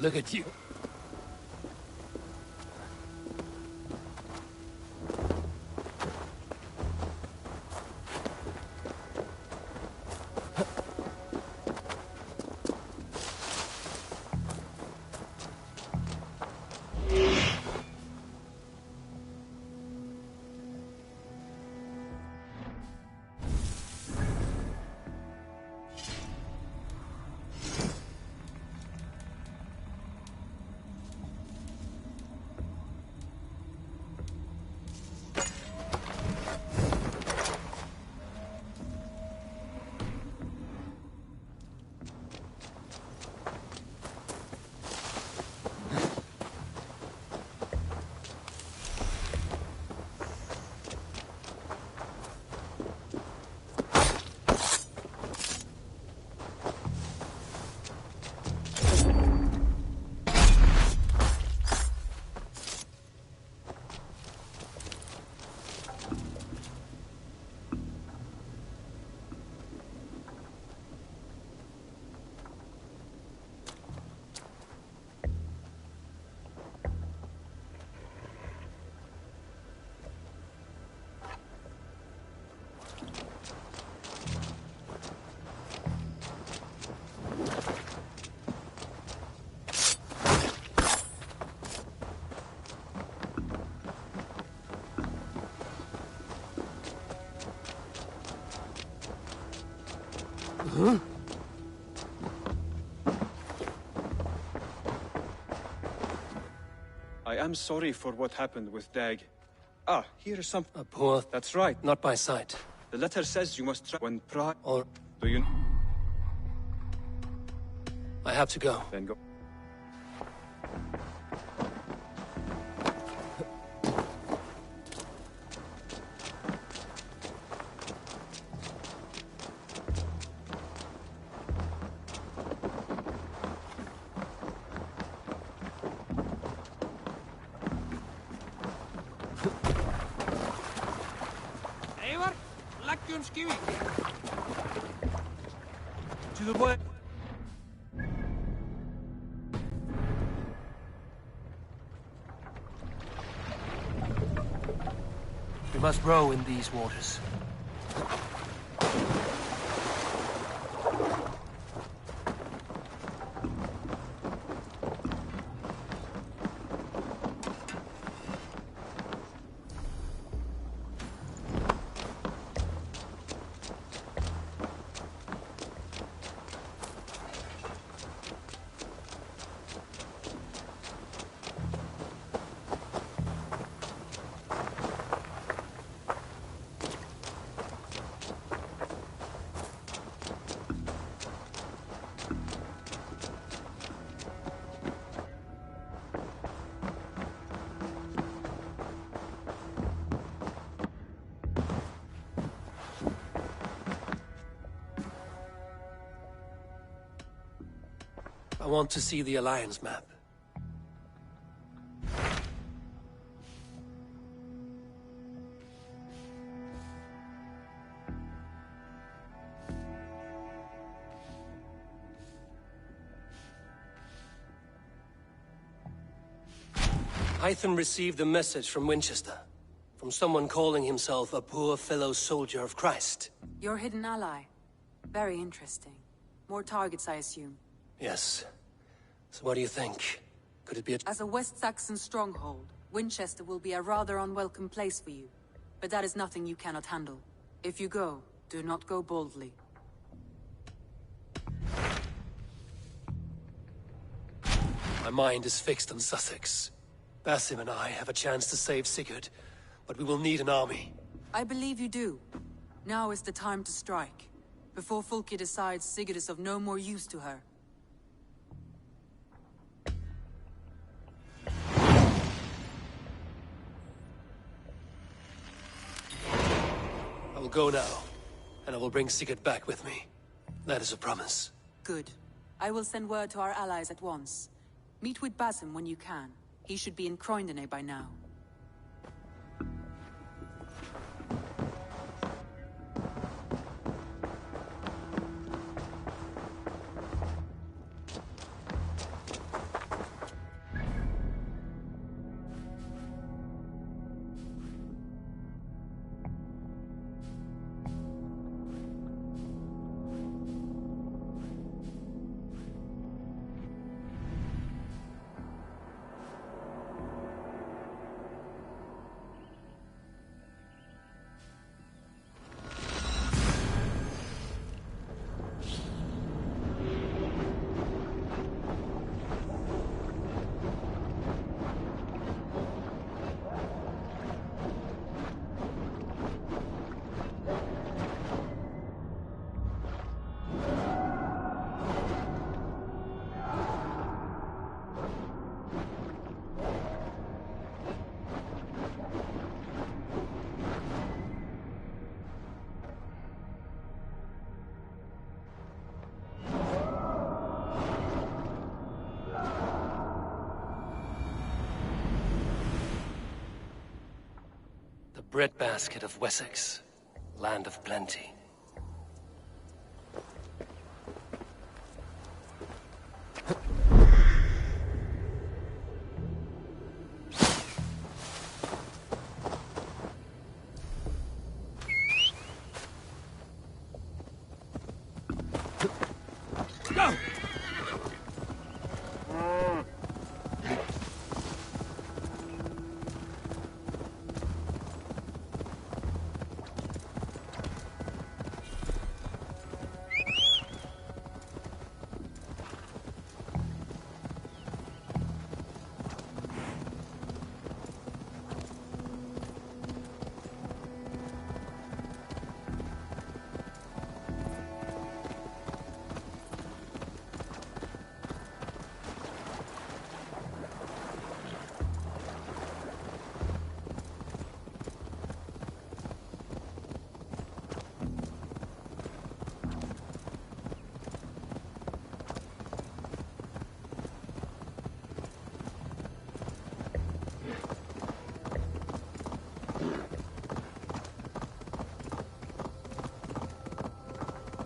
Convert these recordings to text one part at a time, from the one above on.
Look at you. Huh? I am sorry for what happened with Dag. Ah, here is some... A poor... That's right. Not by sight. The letter says you must try when Or... Do you... I have to go. Then go. To the boy. We must row in these waters. I want to see the Alliance map. Hytham received a message from Winchester, from someone calling himself a poor fellow soldier of Christ. Your hidden ally. Very interesting. More targets, I assume. Yes. So what do you think? Could it be a... As a West Saxon stronghold, Winchester will be a rather unwelcome place for you. But that is nothing you cannot handle. If you go, do not go boldly. My mind is fixed on Sussex. Basim and I have a chance to save Sigurd, but we will need an army. I believe you do. Now is the time to strike, before Fulke decides Sigurd is of no more use to her. I will go now, and I will bring Sigurd back with me. That is a promise. Good. I will send word to our allies at once. Meet with Basim when you can. He should be in Croydon by now. Breadbasket of Wessex, land of plenty. Go!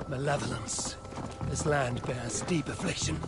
Malevolence. This land bears deep affliction.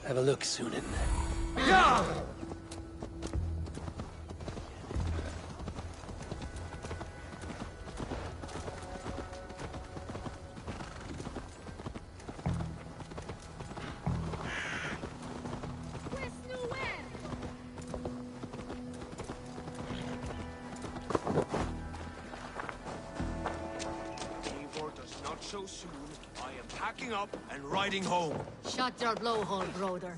Have a look, Sunan. Yeah! Does not so soon. I am packing up and riding home. Shut your blowhole, brother.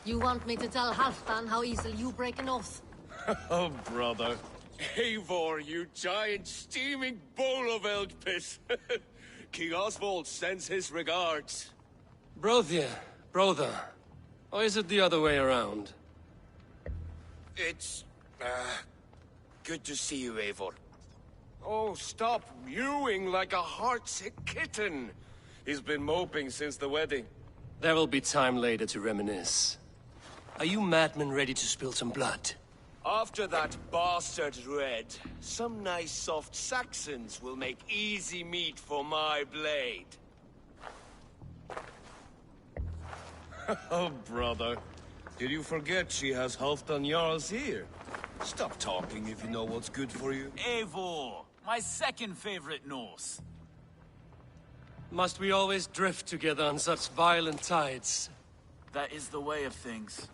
You want me to tell Halfdan how easily you break an oath? Oh, brother. Eivor, you giant steaming bowl of elk piss. King Oswald sends his regards. Brothia, brother. Or is it the other way around? It's, good to see you, Eivor. Oh, stop mewing like a heartsick kitten. He's been moping since the wedding. There will be time later to reminisce. Are you madmen ready to spill some blood? After that bastard Red, some nice soft Saxons will make easy meat for my blade. Oh, brother. Did you forget she has Halfdan Jarl's here? Stop talking if you know what's good for you. Eivor, my second favorite Norse. Must we always drift together on such violent tides? That is the way of things.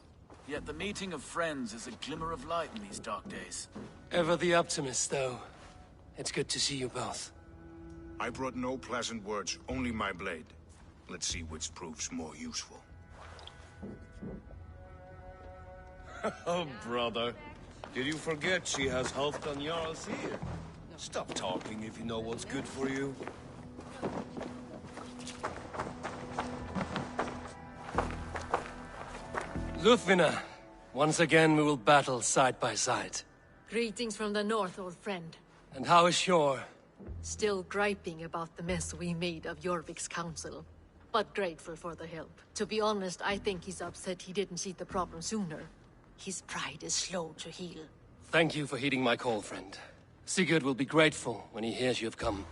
Yet the meeting of friends is a glimmer of light in these dark days. Ever the optimist, though. It's good to see you both. I brought no pleasant words, only my blade. Let's see which proves more useful. Oh, brother. Did you forget she has Halfdan Jarl's here? Stop talking if you know what's good for you. Lúthvina, once again we will battle side by side. Greetings from the north, old friend. And how is Shore? Still griping about the mess we made of Jorvik's council. But grateful for the help. To be honest, I think he's upset he didn't see the problem sooner. His pride is slow to heal. Thank you for heeding my call, friend. Sigurd will be grateful when he hears you have come.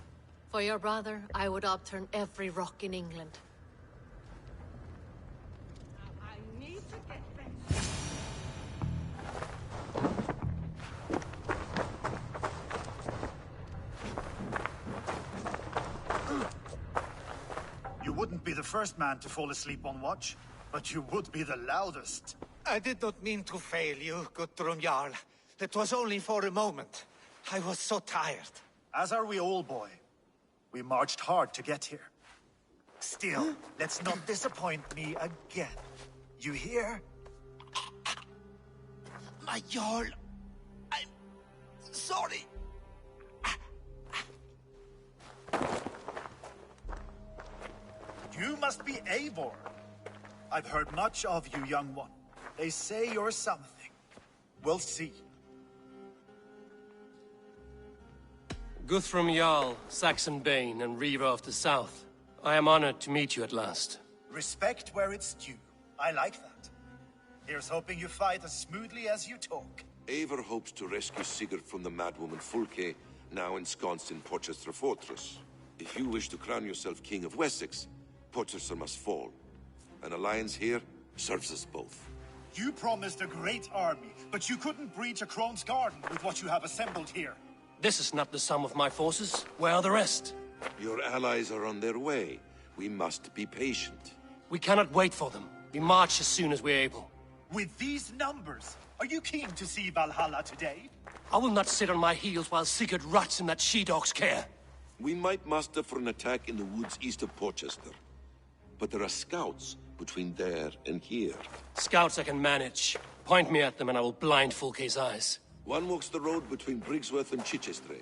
For your brother, I would upturn every rock in England. You wouldn't be the first man to fall asleep on watch, but you would be the loudest. I did not mean to fail you, Guthrum Jarl. It was only for a moment. I was so tired. As are we all, boy. We marched hard to get here. Still, let's not disappoint me again. You hear? My Jarl, I'm sorry. You must be Eivor. I've heard much of you, young one. They say you're something. We'll see. Guthrum Jarl, Saxon Bane, and Reaver of the South. I am honored to meet you at last. Respect where it's due. I like that. Here's hoping you fight as smoothly as you talk. Eivor hopes to rescue Sigurd from the madwoman Fulke, now ensconced in Porchester Fortress. If you wish to crown yourself King of Wessex, Porchester must fall. An alliance here serves us both. You promised a great army, but you couldn't breach a Crone's garden with what you have assembled here. This is not the sum of my forces. Where are the rest? Your allies are on their way. We must be patient. We cannot wait for them. We march as soon as we're able. With these numbers, are you keen to see Valhalla today? I will not sit on my heels while Sigurd rots in that she-dog's care. We might muster for an attack in the woods east of Porchester. But there are scouts between there and here. Scouts I can manage. Point me at them and I will blind Fulke's eyes. One walks the road between Briggsworth and Chichester.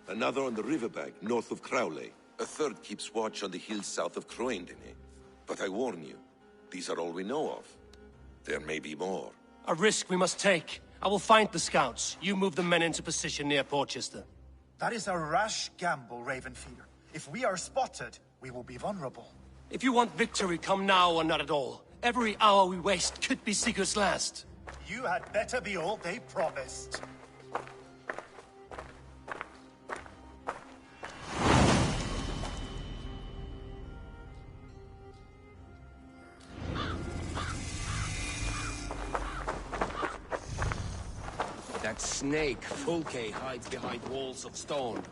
Another on the riverbank north of Crowley. A third keeps watch on the hills south of Croendene. But I warn you, these are all we know of. There may be more. A risk we must take. I will find the scouts. You move the men into position near Porchester. That is a rash gamble, Ravenfeeder. If we are spotted, we will be vulnerable. If you want victory, come now or not at all. Every hour we waste could be Sigurd's last. You had better be all they promised. That snake, Fulke, hides behind walls of stone.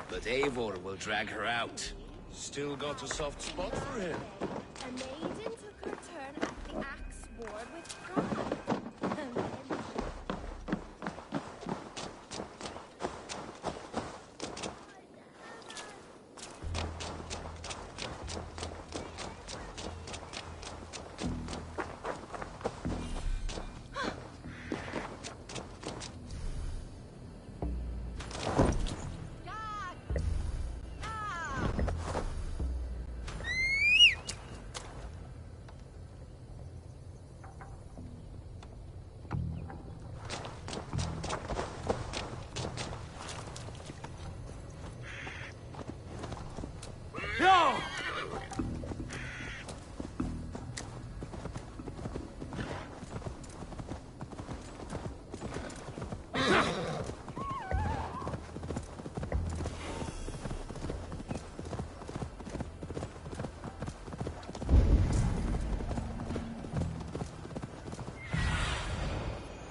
But Eivor will drag her out. Still got a soft spot for him. A maiden took her turn at the axe board with pride.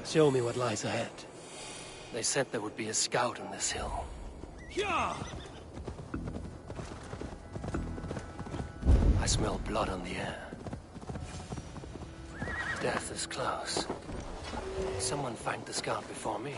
Show me what lies ahead. They said there would be a scout on this hill. Yeah! I smell blood on the air. Death is close. Someone find the scout before me.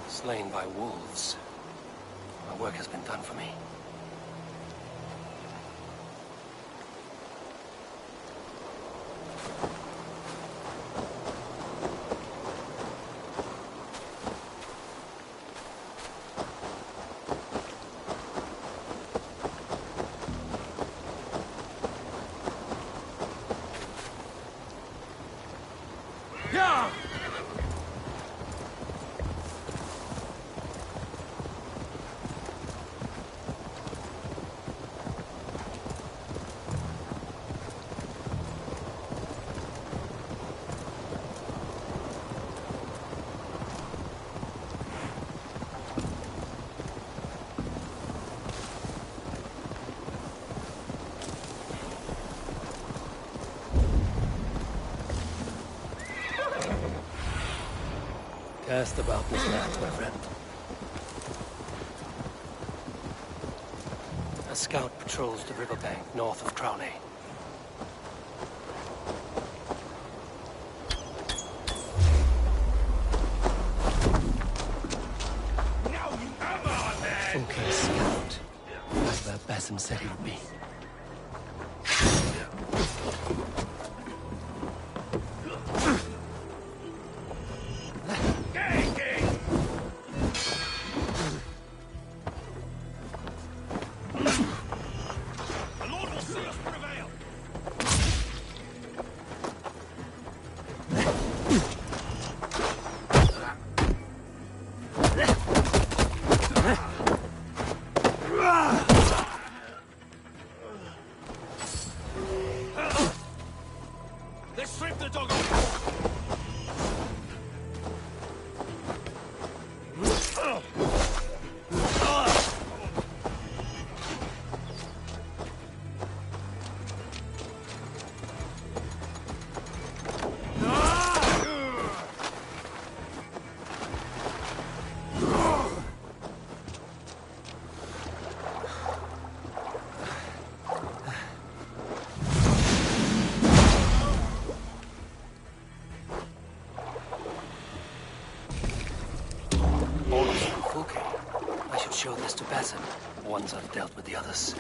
Slain by wolves. My work has been done for me. Cast about this land, my friend. A scout patrols the riverbank north of Crowley. Okay, scout. Right where Basim said he would be. I should show this to Basim, once I've dealt with the others.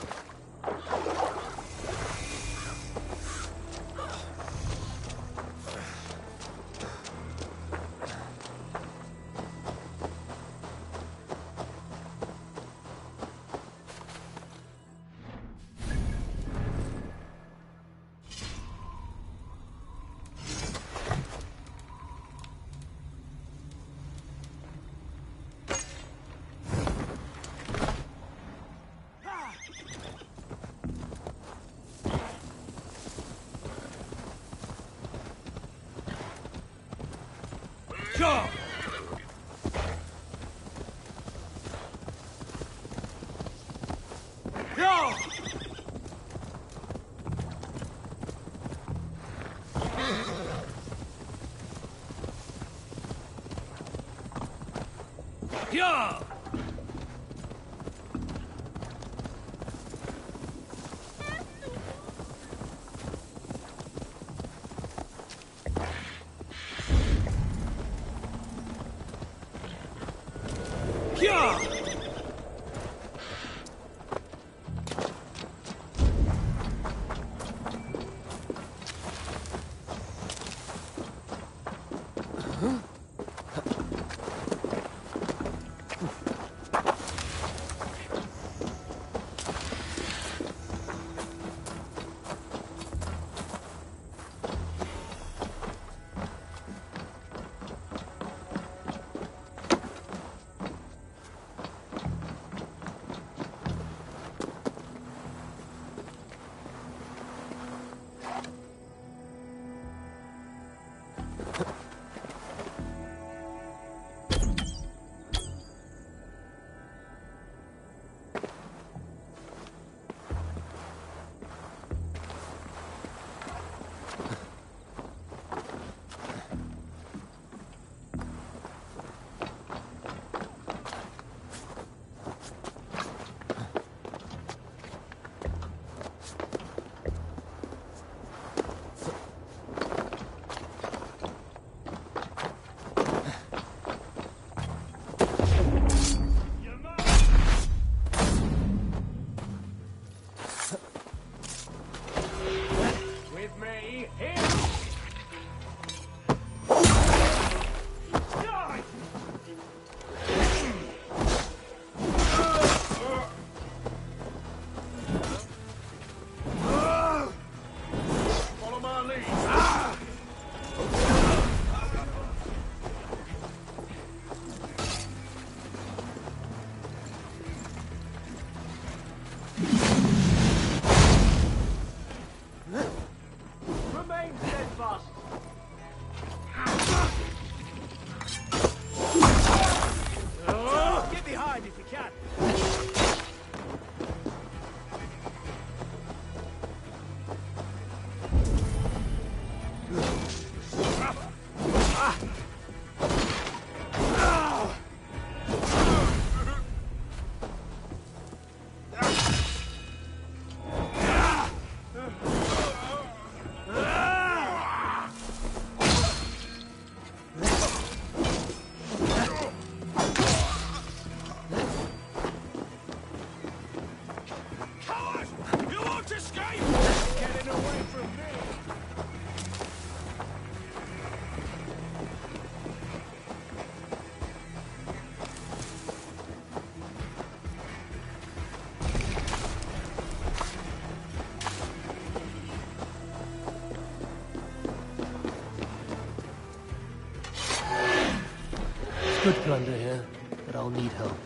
could plunder here, but I'll need help.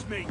Me.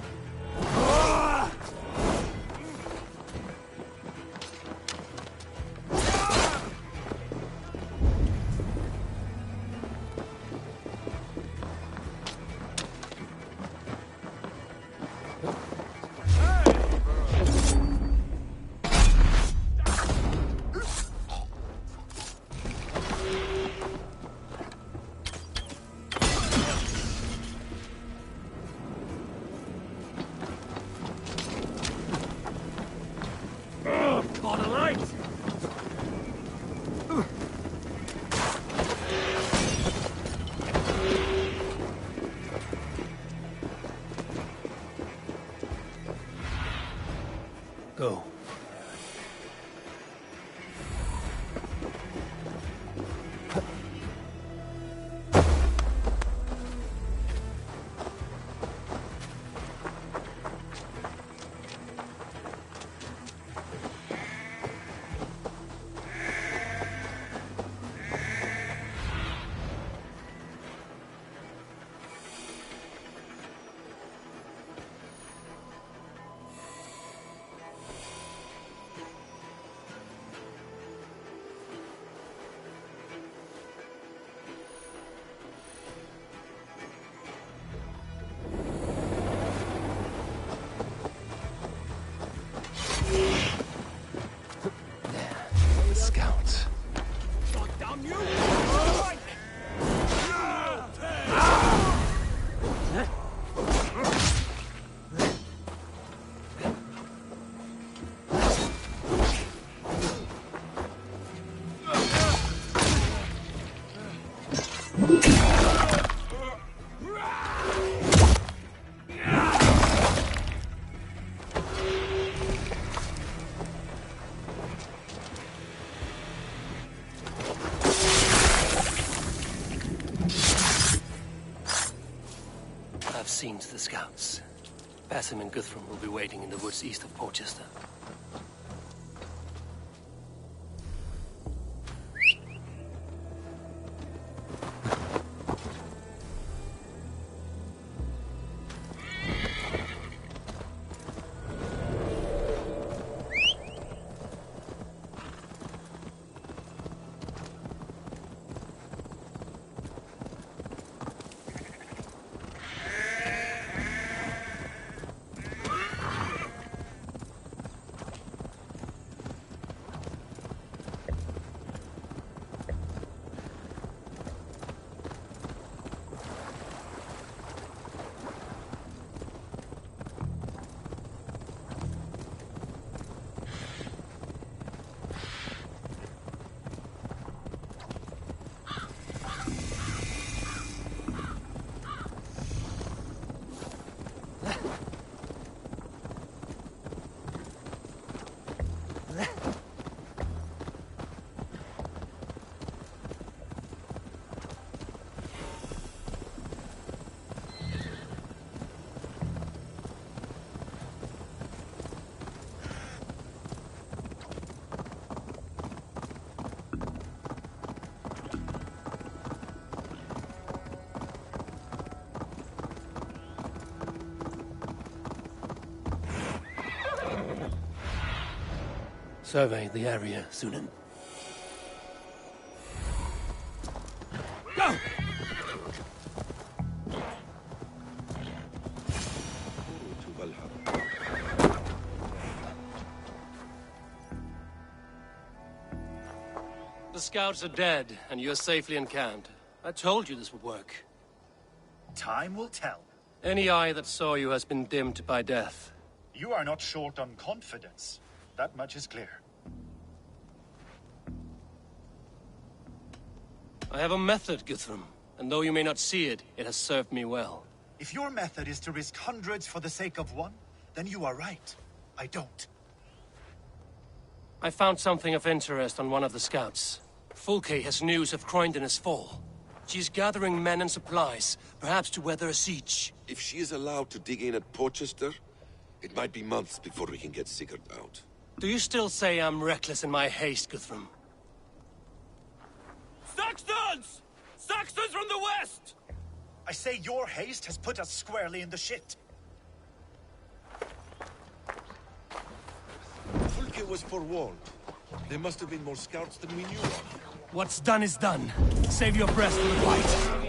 Go. Scouts. I've seen to the scouts. Basim and Guthrum will be waiting in the woods east of Porchester. survey the area, Sunan. Go! The scouts are dead, and you're safely encamped. I told you this would work. Time will tell. Any eye that saw you has been dimmed by death. You are not short on confidence. That much is clear. I have a method, Guthrum, and though you may not see it, it has served me well. If your method is to risk hundreds for the sake of one, then you are right. I don't. I found something of interest on one of the scouts. Fulke has news of Croydon's fall. She's gathering men and supplies, perhaps to weather a siege. If she is allowed to dig in at Porchester, it might be months before we can get Sigurd out. Do you still say I'm reckless in my haste, Guthrum? Saxons! Saxons from the west! I say your haste has put us squarely in the shit. Fulke was forewarned. There must have been more scouts than we knew of. What's done is done. Save your breath for the fight.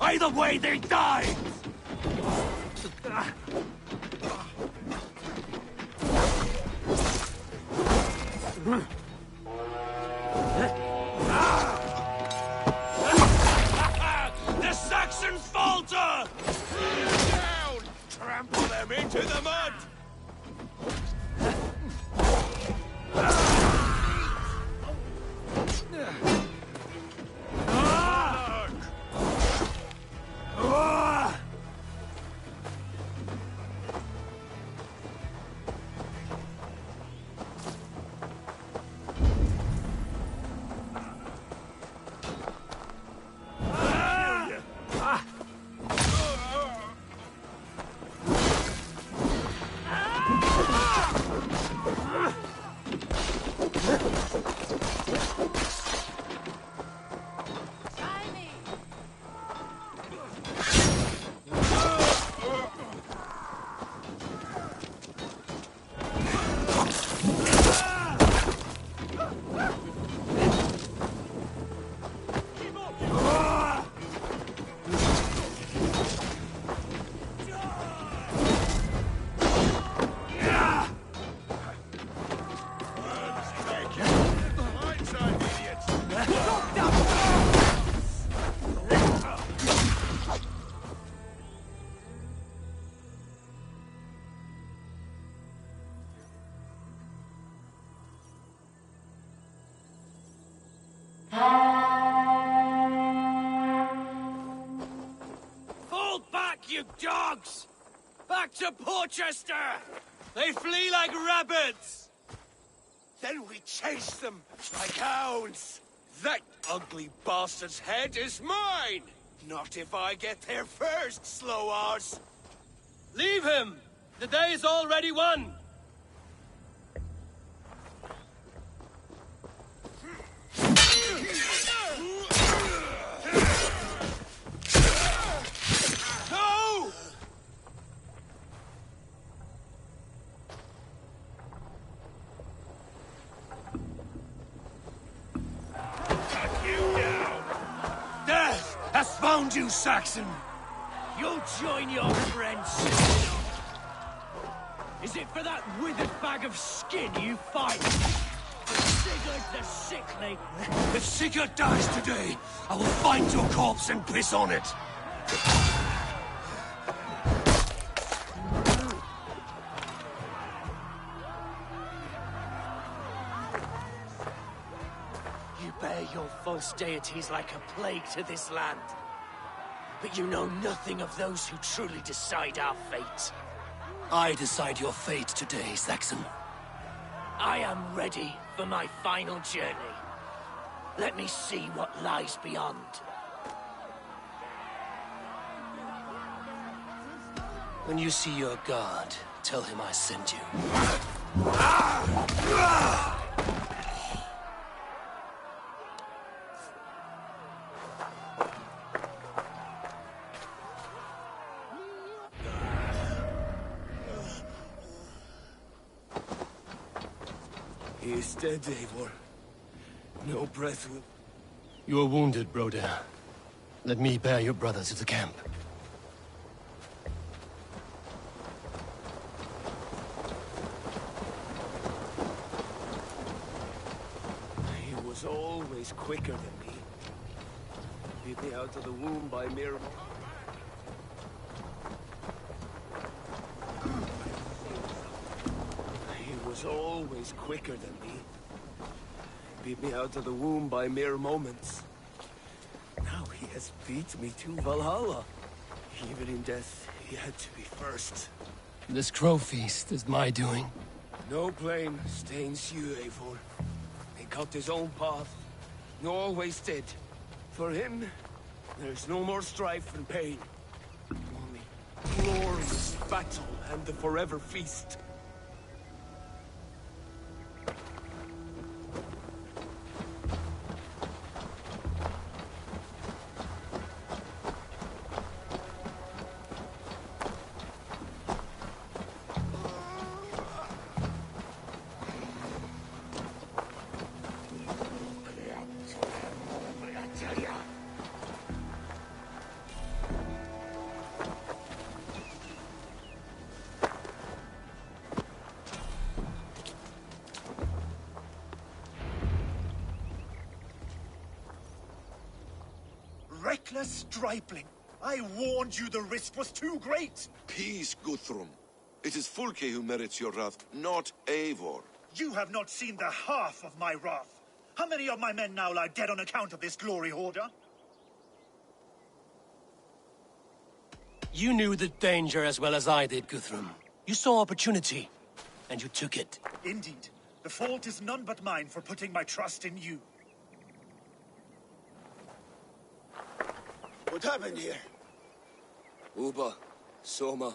Either way, they die! The Saxons falter! Down! Trample them into the mud! Fall back, you dogs! Back to Porchester! They flee like rabbits! Then we chase them like hounds! That ugly bastard's head is mine! Not if I get there first, slow arse! Leave him! The day is already won! No! Death has found you, Saxon! You'll join your friends soon enough. Is it for that withered bag of skin you fight? For Sigurd the Sickly? If Sigurd dies today, I will find your corpse and piss on it! You bear your false deities like a plague to this land. But you know nothing of those who truly decide our fate. I decide your fate today, Saxon. I am ready for my final journey. Let me see what lies beyond. When you see your god, tell him I sent you. He is dead, Eivor. No breath will... You are wounded, Broder. Let me bear your brother to the camp. He was always quicker than me. Beat me out of the womb by mere... He was always quicker than me. Beat me out of the womb by mere moments. Now he has beat me to Valhalla. Even in death, he had to be first. This crow feast is my doing. No blame stains you, Eivor. He cut his own path. He always did. For him, there's no more strife and pain. Only glorious battle and the forever feast. Reckless stripling! I warned you the risk was too great! Peace, Guthrum. It is Fulke who merits your wrath, not Eivor. You have not seen the half of my wrath. How many of my men now lie dead on account of this glory hoarder? You knew the danger as well as I did, Guthrum. You saw opportunity, and you took it. Indeed. The fault is none but mine for putting my trust in you. What happened here? Uba, Soma,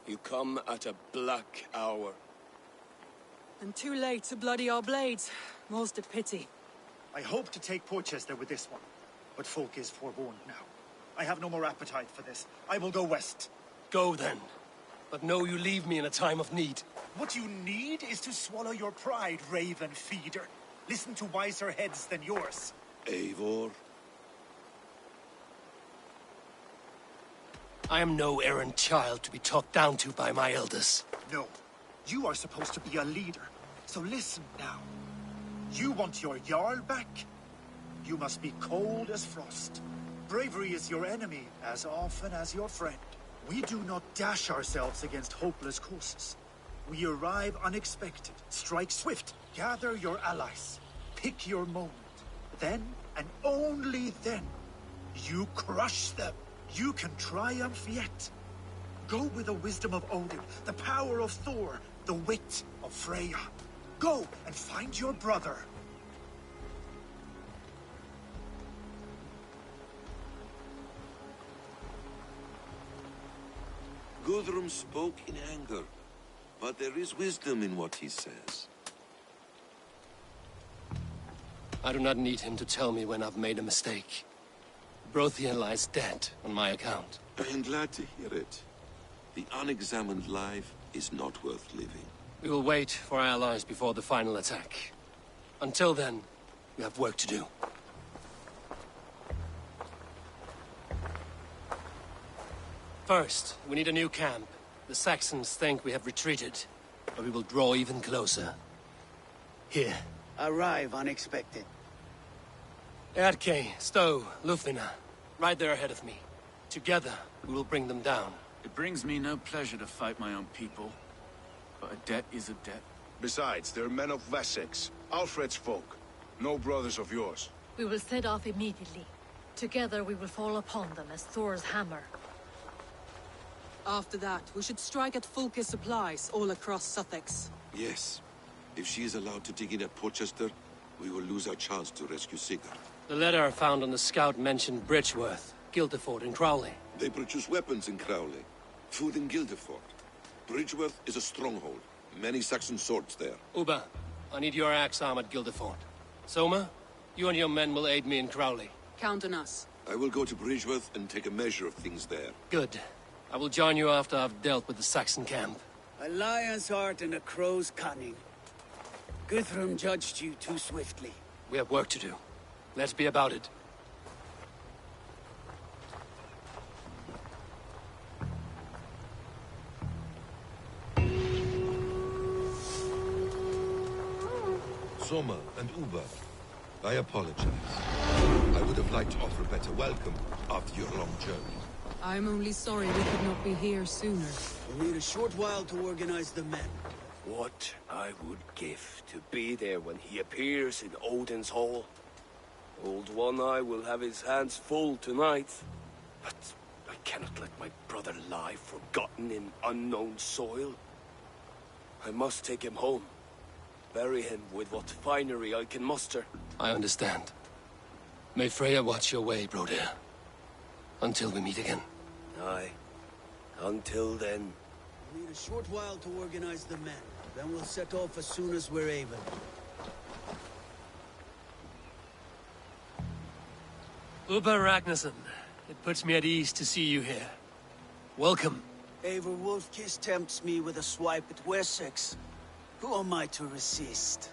you come at a black hour. And too late to bloody our blades. Most a pity. I hope to take Porchester with this one, but folk is forewarned now. I have no more appetite for this. I will go west. Go then. But know you leave me in a time of need. What you need is to swallow your pride, raven feeder. Listen to wiser heads than yours. Eivor? I am no errant child to be talked down to by my elders. No. You are supposed to be a leader. So listen now. You want your Jarl back? You must be cold as frost. Bravery is your enemy as often as your friend. We do not dash ourselves against hopeless courses. We arrive unexpected, strike swift, gather your allies, pick your moment. Then, and only then, you crush them. You can triumph yet. Go with the wisdom of Odin, the power of Thor, the wit of Freya. Go and find your brother. Guthrum spoke in anger, but there is wisdom in what he says. I do not need him to tell me when I've made a mistake. Brothia lies dead on my account. I am glad to hear it. The unexamined life is not worth living. We will wait for our allies before the final attack. Until then, we have work to do. First, we need a new camp. The Saxons think we have retreated, but we will draw even closer. Here. Arrive unexpected. Erke, Stowe, Lufina, right there ahead of me. Together, we will bring them down. It brings me no pleasure to fight my own people, but a debt is a debt. Besides, they're men of Wessex, Alfred's folk. No brothers of yours. We will set off immediately. Together we will fall upon them as Thor's hammer. After that, we should strike at Fulke's supplies all across Sussex. Yes. If she is allowed to dig in at Portchester, we will lose our chance to rescue Sigurd. The letter found on the scout mentioned Bridgeworth, Guildeford, and Crowley. They produce weapons in Crowley, food in Guildeford. Bridgeworth is a stronghold. Many Saxon swords there. Uba, I need your axe arm at Guildeford. Soma, you and your men will aid me in Crowley. Count on us. I will go to Bridgeworth and take a measure of things there. Good. I will join you after I've dealt with the Saxon camp. A lion's heart and a crow's cunning. Guthrum judged you too swiftly. We have work to do. Let's be about it. Soma and Uba, I apologize. I would have liked to offer a better welcome after your long journey. I'm only sorry we could not be here sooner. We'll need a short while to organize the men. What I would give to be there when he appears in Odin's Hall. Old One Eye will have his hands full tonight. But I cannot let my brother lie forgotten in unknown soil. I must take him home. Bury him with what finery I can muster. I understand. May Freya watch your way, Broder. Until we meet again. Aye. Until then. We'll need a short while to organize the men. Then we'll set off as soon as we're able. Uba Ragnarsson, it puts me at ease to see you here. Welcome. Eivor Wolfkiss tempts me with a swipe at Wessex. Who am I to resist?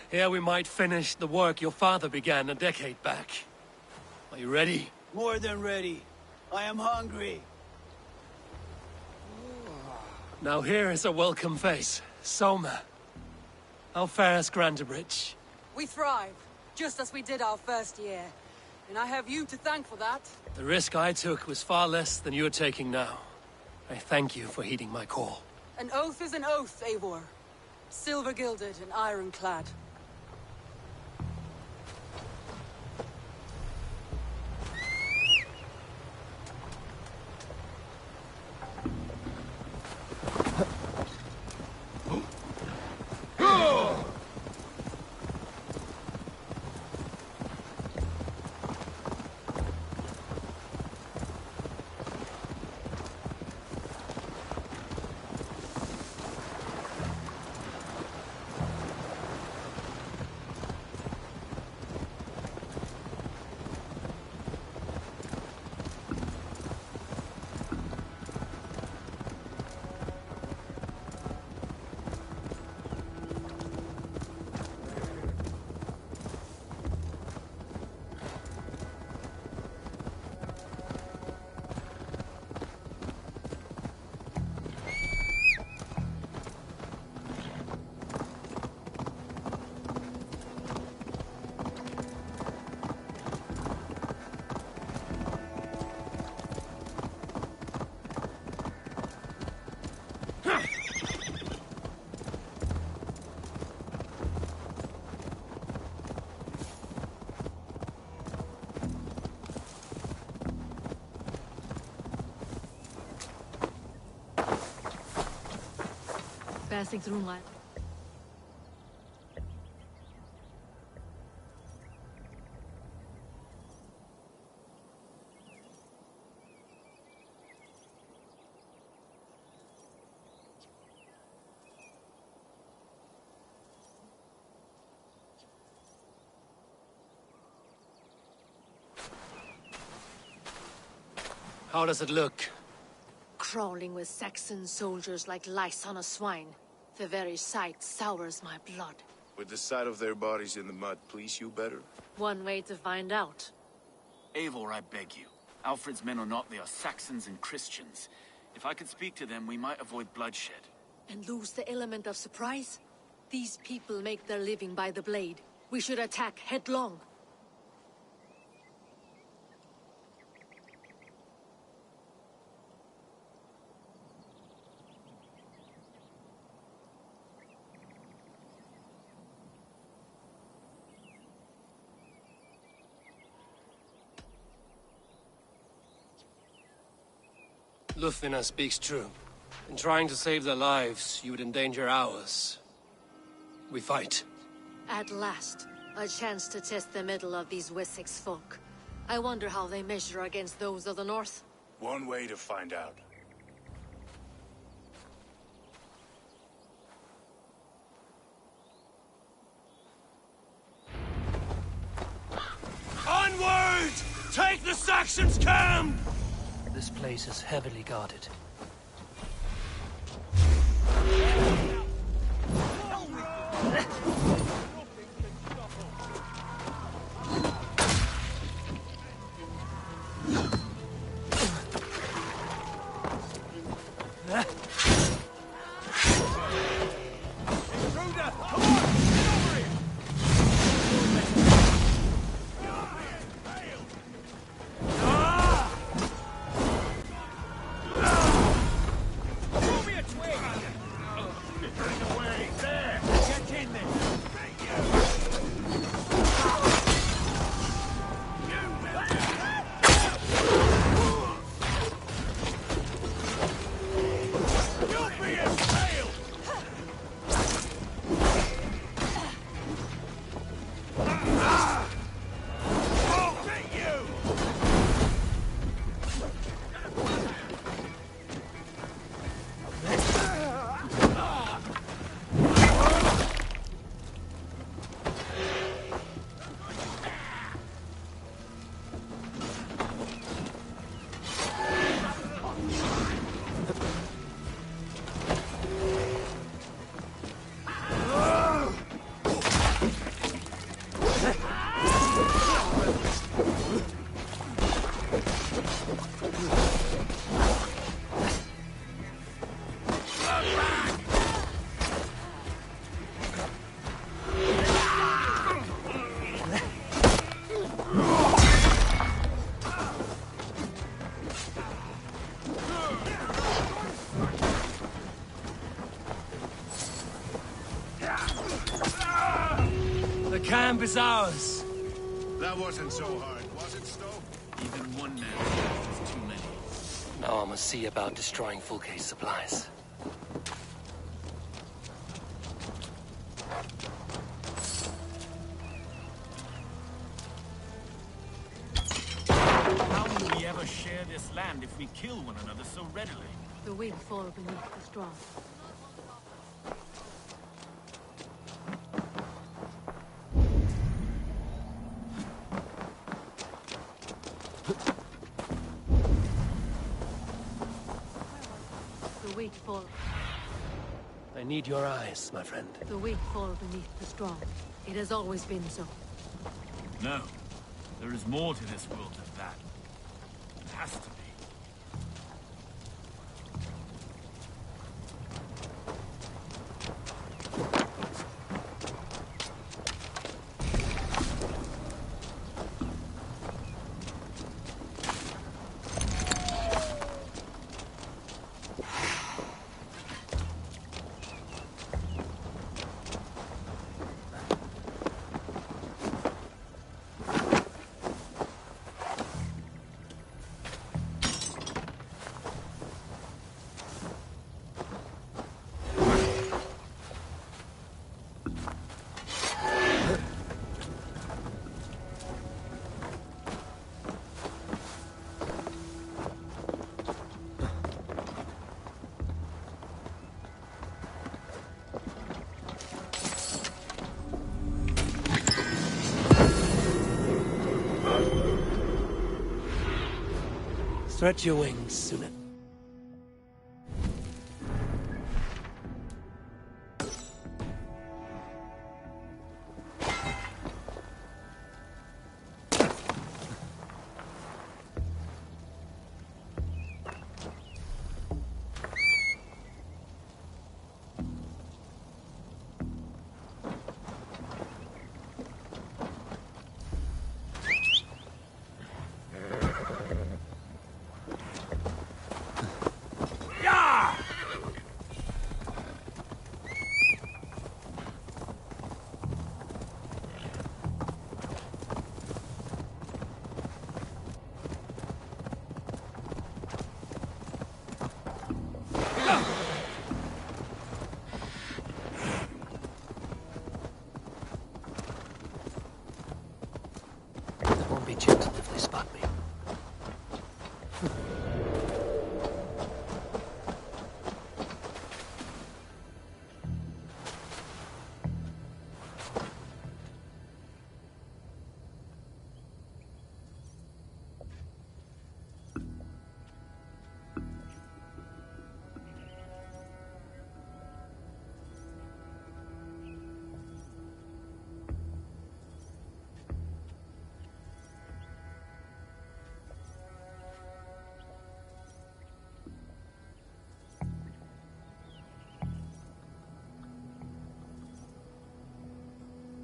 Here we might finish the work your father began a decade back. Are you ready? More than ready. I am hungry. Now here is a welcome face. Soma. How fares Grantebridge? We thrive, just as we did our first year. And I have you to thank for that. The risk I took was far less than you're taking now. I thank you for heeding my call. An oath is an oath, Eivor. Silver-gilded and ironclad. Passing through my... How does it look? Crawling with Saxon soldiers like lice on a swine. The very sight sours my blood. Would the sight of their bodies in the mud please you better? One way to find out. Eivor, I beg you. Alfred's men or not, they are Saxons and Christians. If I could speak to them, we might avoid bloodshed. And lose the element of surprise? These people make their living by the blade. We should attack headlong. Lufina speaks true. In trying to save their lives, you would endanger ours. We fight. At last, a chance to test the mettle of these Wessex folk. I wonder how they measure against those of the north. One way to find out. Onward! Take the Saxons' camp! This place is heavily guarded. The camp is ours. That wasn't so hard, was it, Stowe? Even one man is too many. Now I must see about destroying Fulke's supplies. How will we ever share this land if we kill one another so readily? The weak fall beneath the strong. The weak fall. I need your eyes, my friend. The weak fall beneath the strong. It has always been so. No. There is more to this world than that. It has to be. Stretch your wings, Sunan. Be gentle if they spot me.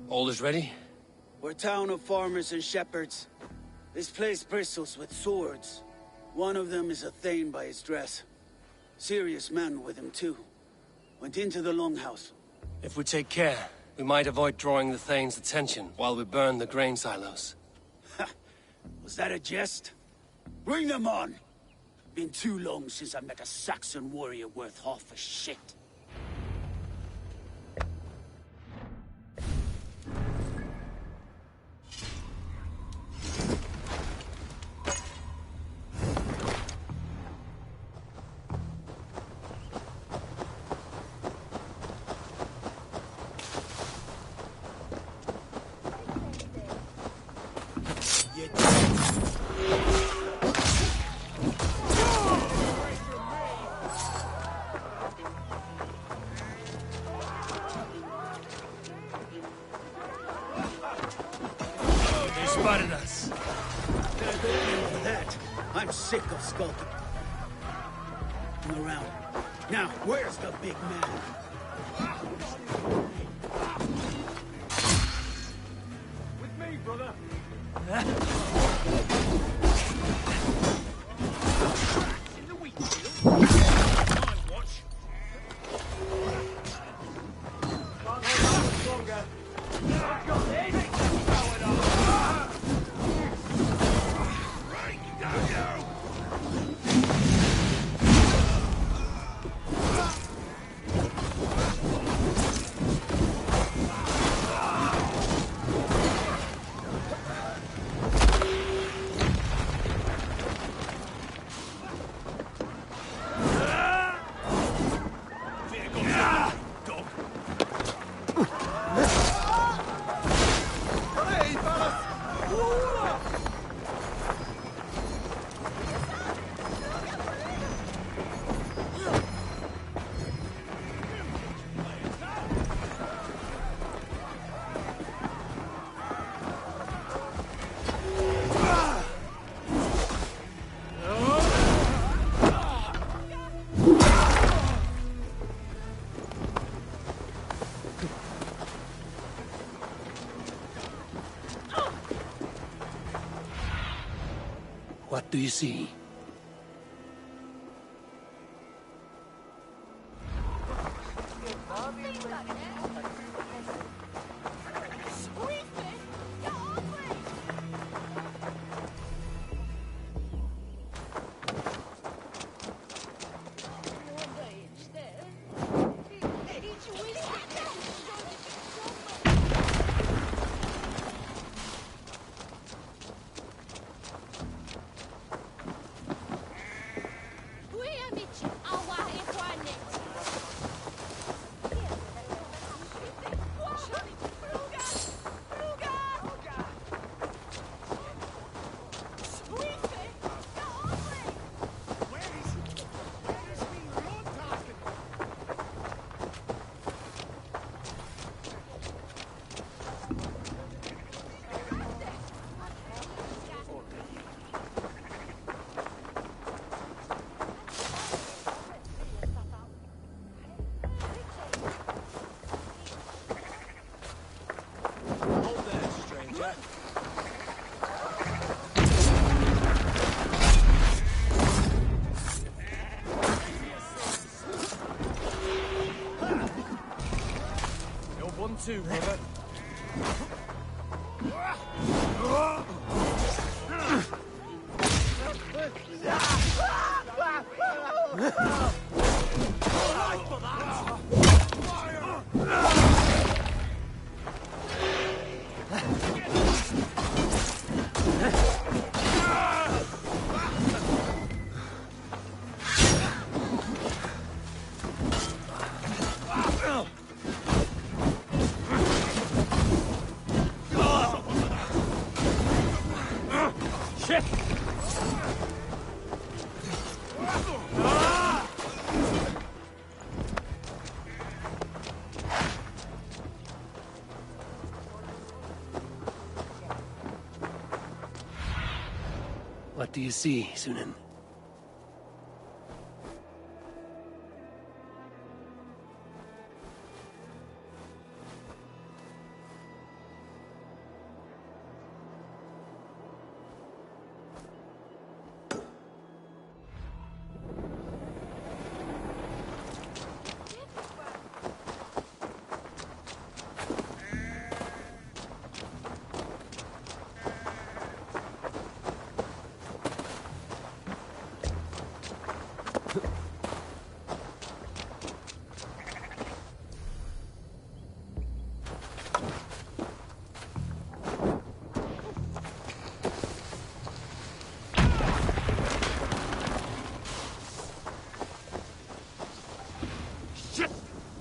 All is ready? We're a town of farmers and shepherds. This place bristles with swords. One of them is a Thane by his dress. Serious man with him too. Went into the longhouse. If we take care, we might avoid drawing the Thane's attention while we burn the grain silos. Was that a jest? Bring them on! Been too long since I met a Saxon warrior worth half a shit. Spotted us. For that, I'm sick of skulking around. Now, where's the big man? With me, brother. In the wheat field. My watch. Can't hold much longer. I've got this. What do you see? too, brother. What do you see, Sunan?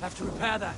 Have to repair that.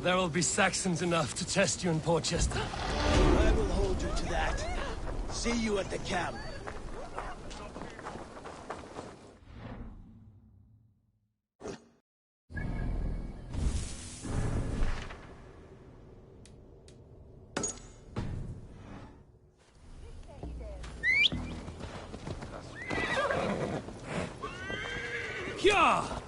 There will be Saxons enough to test you in Portchester. I will hold you to that. See you at the camp. Yeah!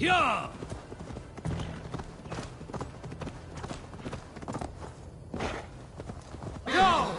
Yeah! Go!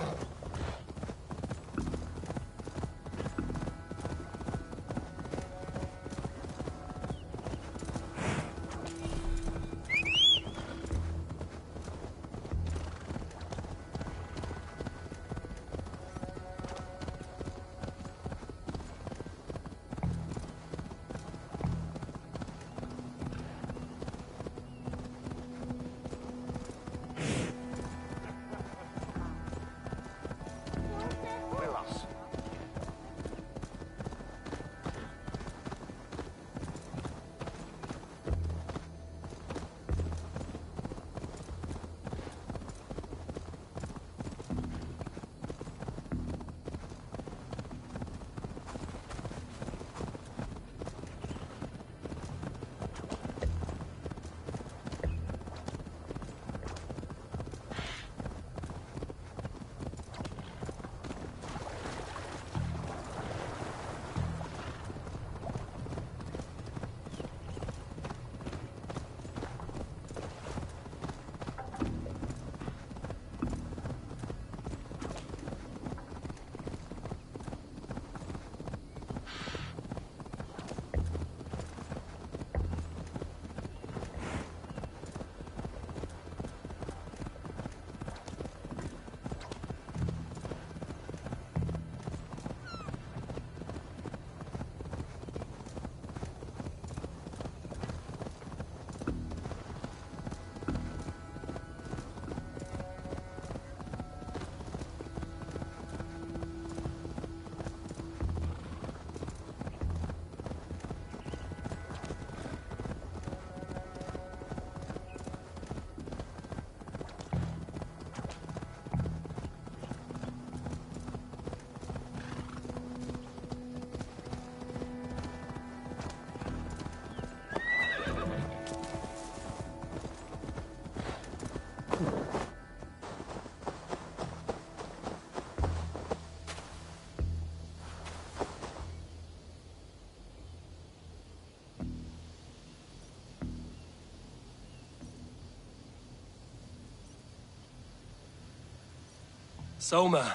Soma,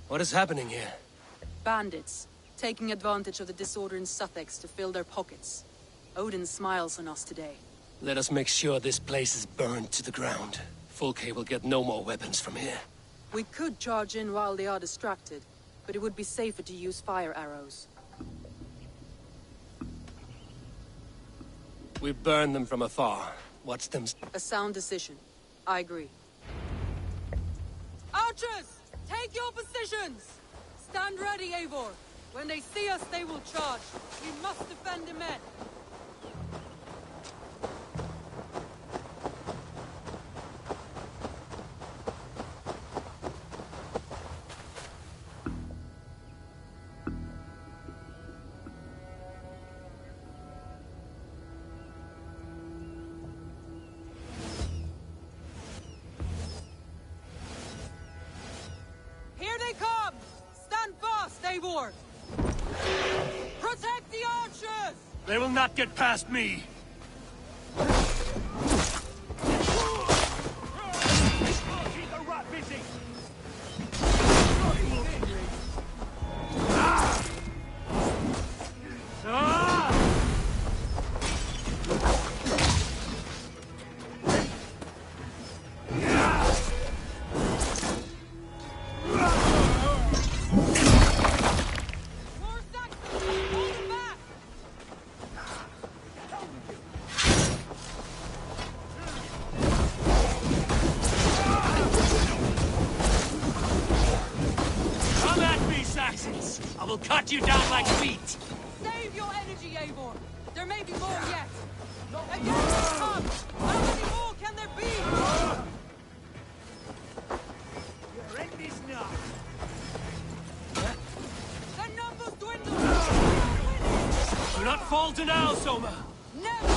what is happening here? Bandits, taking advantage of the disorder in Sussex to fill their pockets. Odin smiles on us today. Let us make sure this place is burned to the ground. Fulke will get no more weapons from here. We could charge in while they are distracted, but it would be safer to use fire arrows. We burn them from afar. Watch them... A sound decision. I agree. Archers! Take your positions! Stand ready, Eivor. When they see us, they will charge. We must defend the men. Here they come! Stand fast, Eivor! Protect the archers! They will not get past me! Keep the rat busy! I will cut you down like wheat! Save your energy, Eivor! There may be more yet! Again they come! How many more can there be? You're in this now! Their numbers dwindle! Do not falter now, Soma! Never!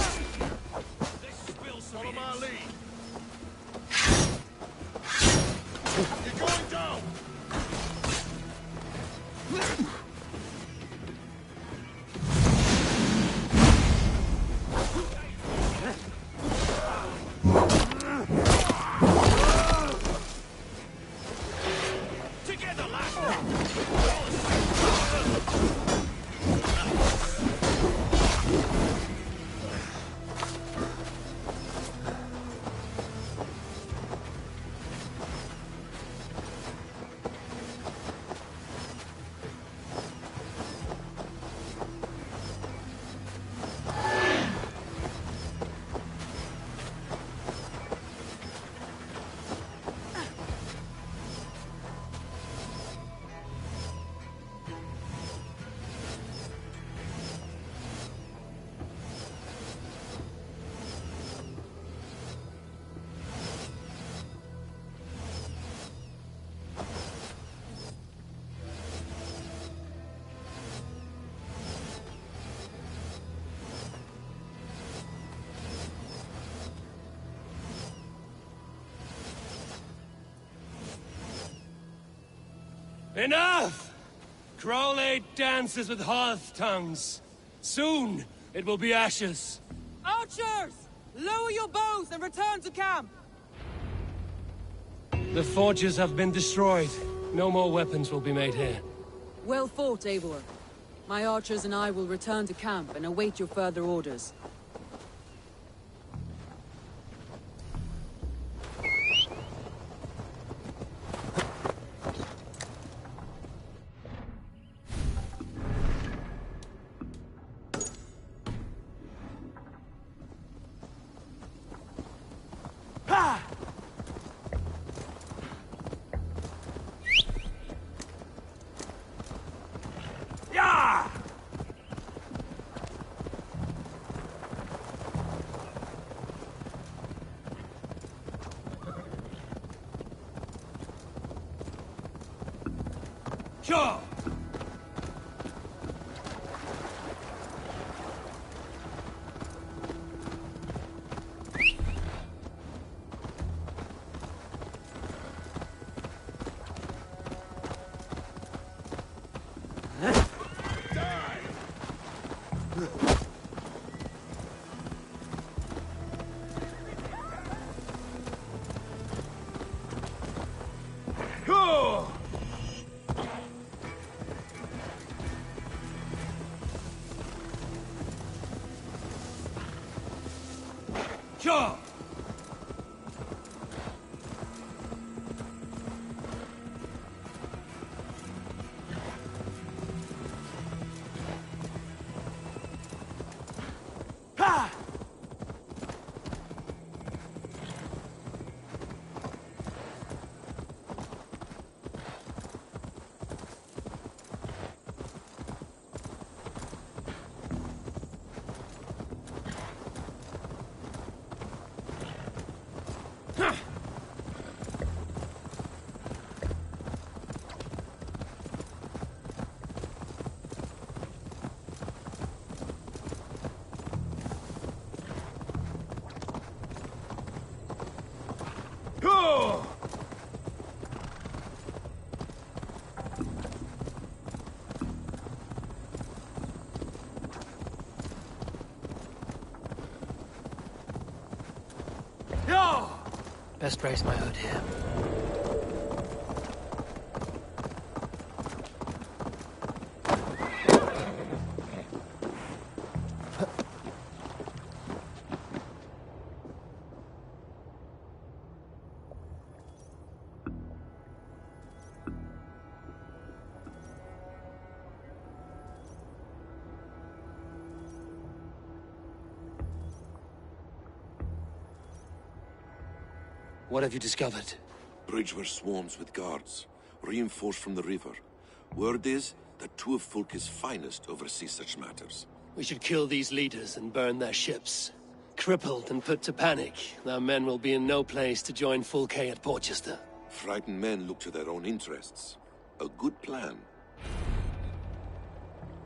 Follow my lead. You're going down! Enough! Crowley dances with hearth tongues. Soon, it will be ashes. Archers! Lower your bows and return to camp! The forges have been destroyed. No more weapons will be made here. Well fought, Eivor. My archers and I will return to camp and await your further orders. Sure! Sure! Best raise my hood here. What have you discovered? Bridgeworth swarms with guards, reinforced from the river. Word is that two of Fulke's finest oversee such matters. We should kill these leaders and burn their ships. Crippled and put to panic, our men will be in no place to join Fulke at Porchester. Frightened men look to their own interests. A good plan.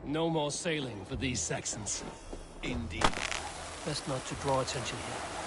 No more sailing for these Saxons. Indeed. Best not to draw attention here.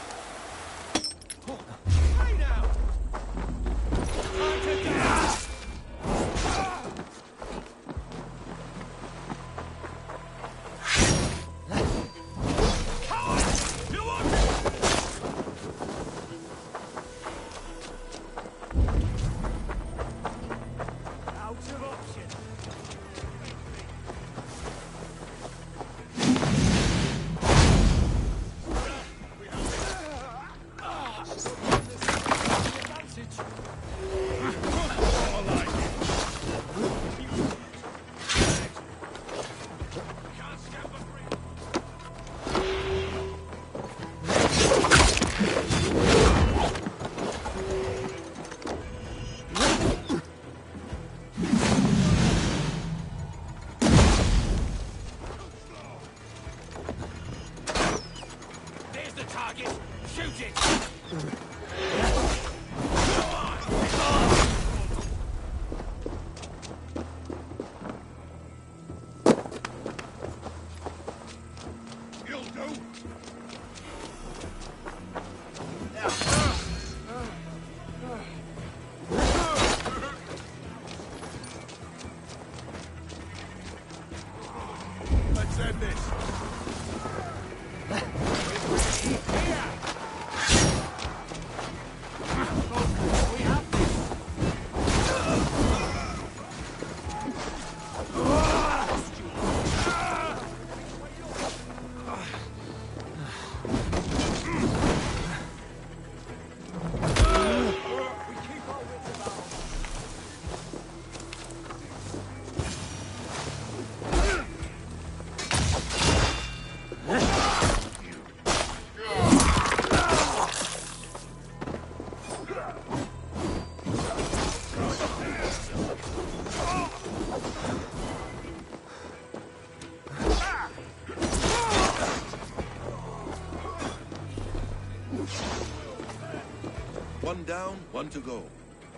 One down, one to go.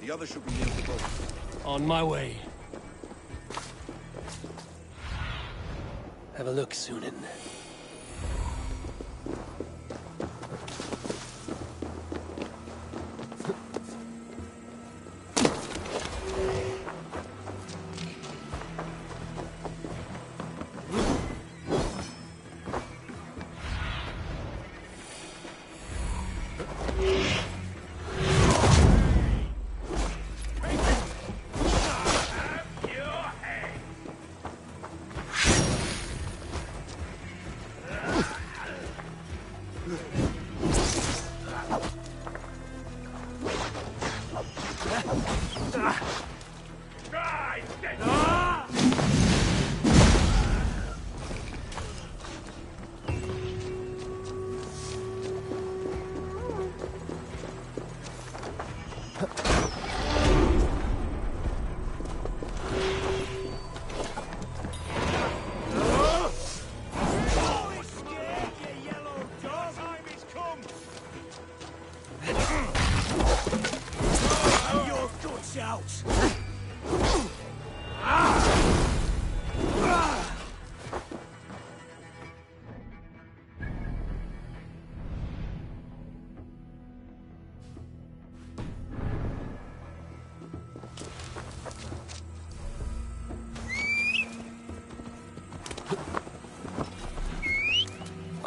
The other should be near the boat. On my way. Have a look, Sunan.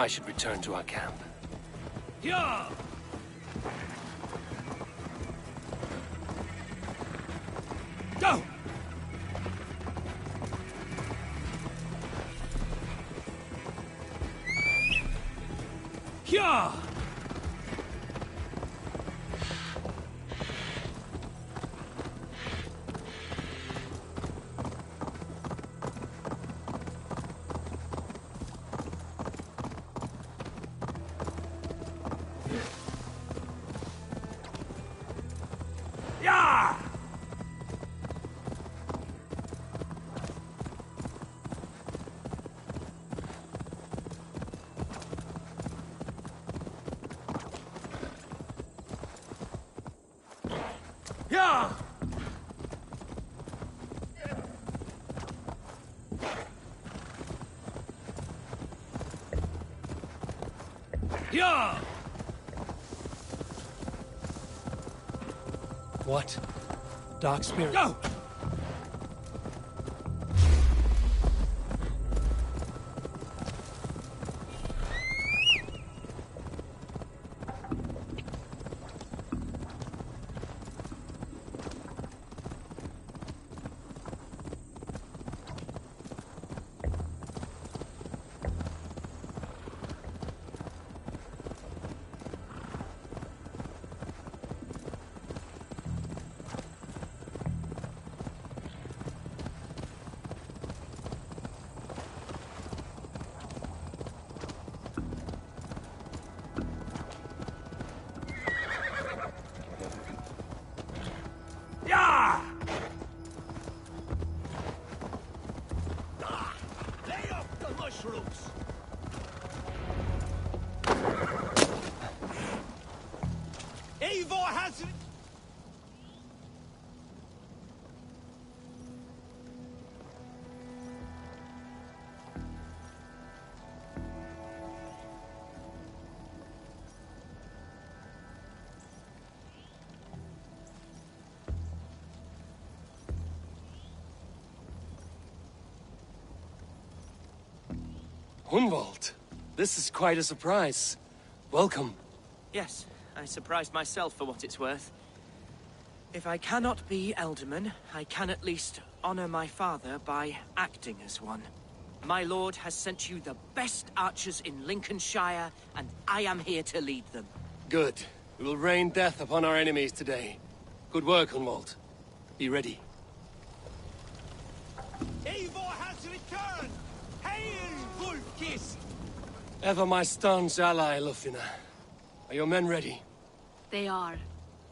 I should return to our camp. Yeah! Go! Yeah! Yeah! Yeah! What? Dark spirit? Go! Eivor has... Hunwald, this is quite a surprise. Welcome. Yes, I surprised myself for what it's worth. If I cannot be Elderman, I can at least honor my father by acting as one. My lord has sent you the best archers in Lincolnshire, and I am here to lead them. Good. We will rain death upon our enemies today. Good work, Hunwald. Be ready. Eivor has returned! Hail, Wolfkiss! Ever my staunch ally, Lufina. Are your men ready? They are.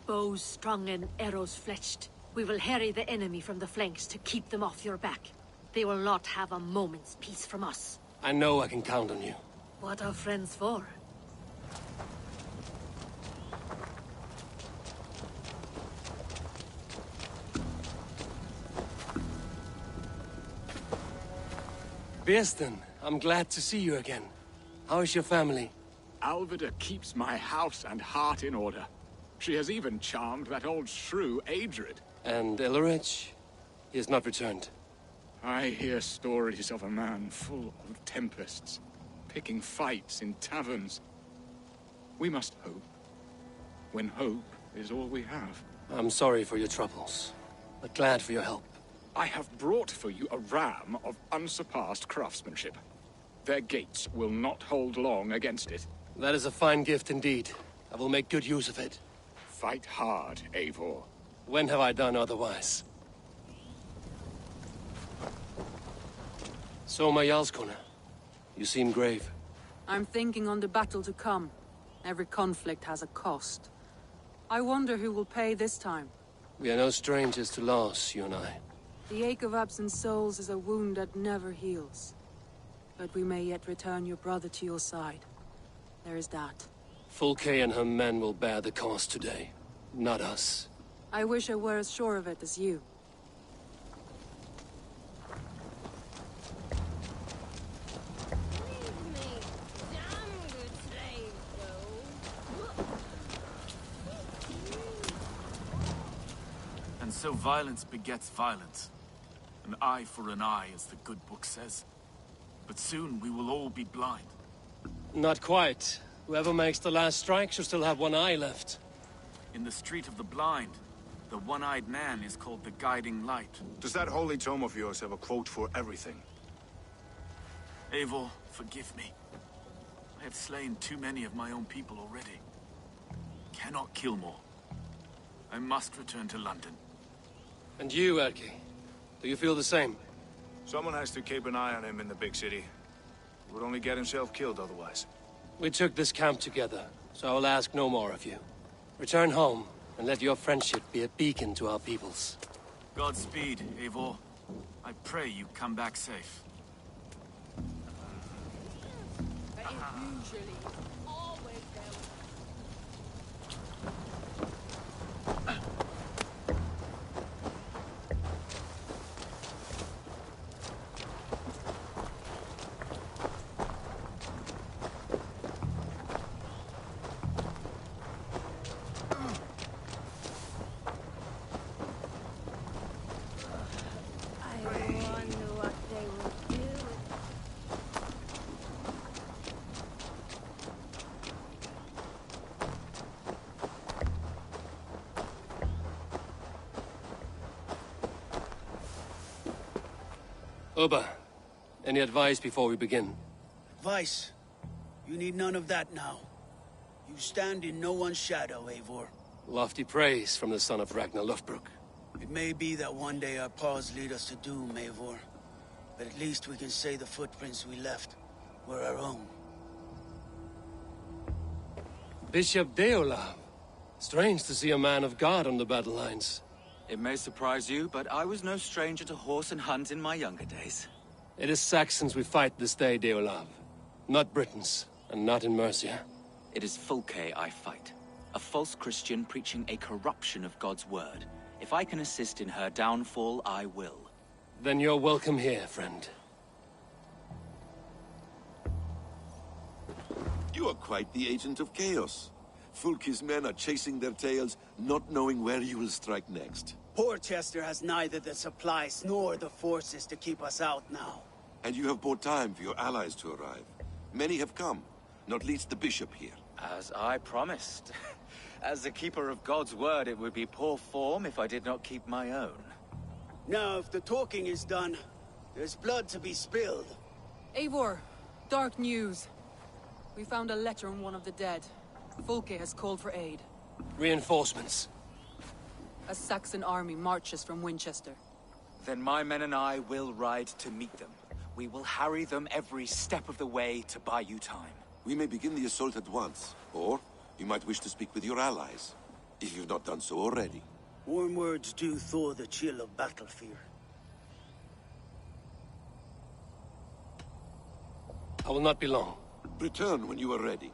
Bows strung and arrows fletched. We will harry the enemy from the flanks to keep them off your back. They will not have a moment's peace from us. I know I can count on you. What are friends for? Birsten, I'm glad to see you again. How is your family? Alvida keeps my house and heart in order. She has even charmed that old shrew, Adrid. And Illerich? He has not returned. I hear stories of a man full of tempests, picking fights in taverns. We must hope, when hope is all we have. I'm sorry for your troubles, but glad for your help. I have brought for you a ram of unsurpassed craftsmanship. Their gates will not hold long against it. That is a fine gift indeed. I will make good use of it. Fight hard, Eivor. When have I done otherwise? So, my Jarlskona, you seem grave. I'm thinking on the battle to come. Every conflict has a cost. I wonder who will pay this time. We are no strangers to loss, you and I. The ache of absent souls is a wound that never heals. But we may yet return your brother to your side. There is that. Fulke and her men will bear the cost today, not us. I wish I were as sure of it as you. And so violence begets violence. An eye for an eye, as the good book says. But soon we will all be blind. Not quite. Whoever makes the last strike should still have one eye left. In the Street of the Blind, the one-eyed man is called the Guiding Light. Does that holy tome of yours have a quote for everything? Eivor, forgive me. I have slain too many of my own people already. Cannot kill more. I must return to London. And you, Erki? Do you feel the same? Someone has to keep an eye on him in the big city. He would only get himself killed otherwise. We took this camp together, so I will ask no more of you. Return home, and let your friendship be a beacon to our peoples. Godspeed, Eivor. I pray you come back safe. Usually, always there. Oba, any advice before we begin? Advice? You need none of that now. You stand in no one's shadow, Eivor. Lofty praise from the son of Ragnar Lothbrok. It may be that one day our paths lead us to doom, Eivor. But at least we can say the footprints we left were our own. Bishop Deolav. Strange to see a man of God on the battle lines. It may surprise you, but I was no stranger to horse and hunt in my younger days. It is Saxons we fight this day, Deolav. Not Britons, and not in Mercia. It is Fulke I fight. A false Christian preaching a corruption of God's word. If I can assist in her downfall, I will. Then you're welcome here, friend. You are quite the agent of chaos. Fulke's men are chasing their tails, not knowing where you will strike next. Porchester has neither the supplies nor the forces to keep us out now. And you have bought time for your allies to arrive. Many have come, not least the bishop here. As I promised. As the keeper of God's word, it would be poor form if I did not keep my own. Now, if the talking is done, there's blood to be spilled. Eivor, dark news. We found a letter on one of the dead. Fulke has called for aid. Reinforcements. A Saxon army marches from Winchester. Then my men and I will ride to meet them. We will harry them every step of the way to buy you time. We may begin the assault at once, or you might wish to speak with your allies, if you've not done so already. Warm words do thaw the chill of battle fear. I will not be long. Return when you are ready.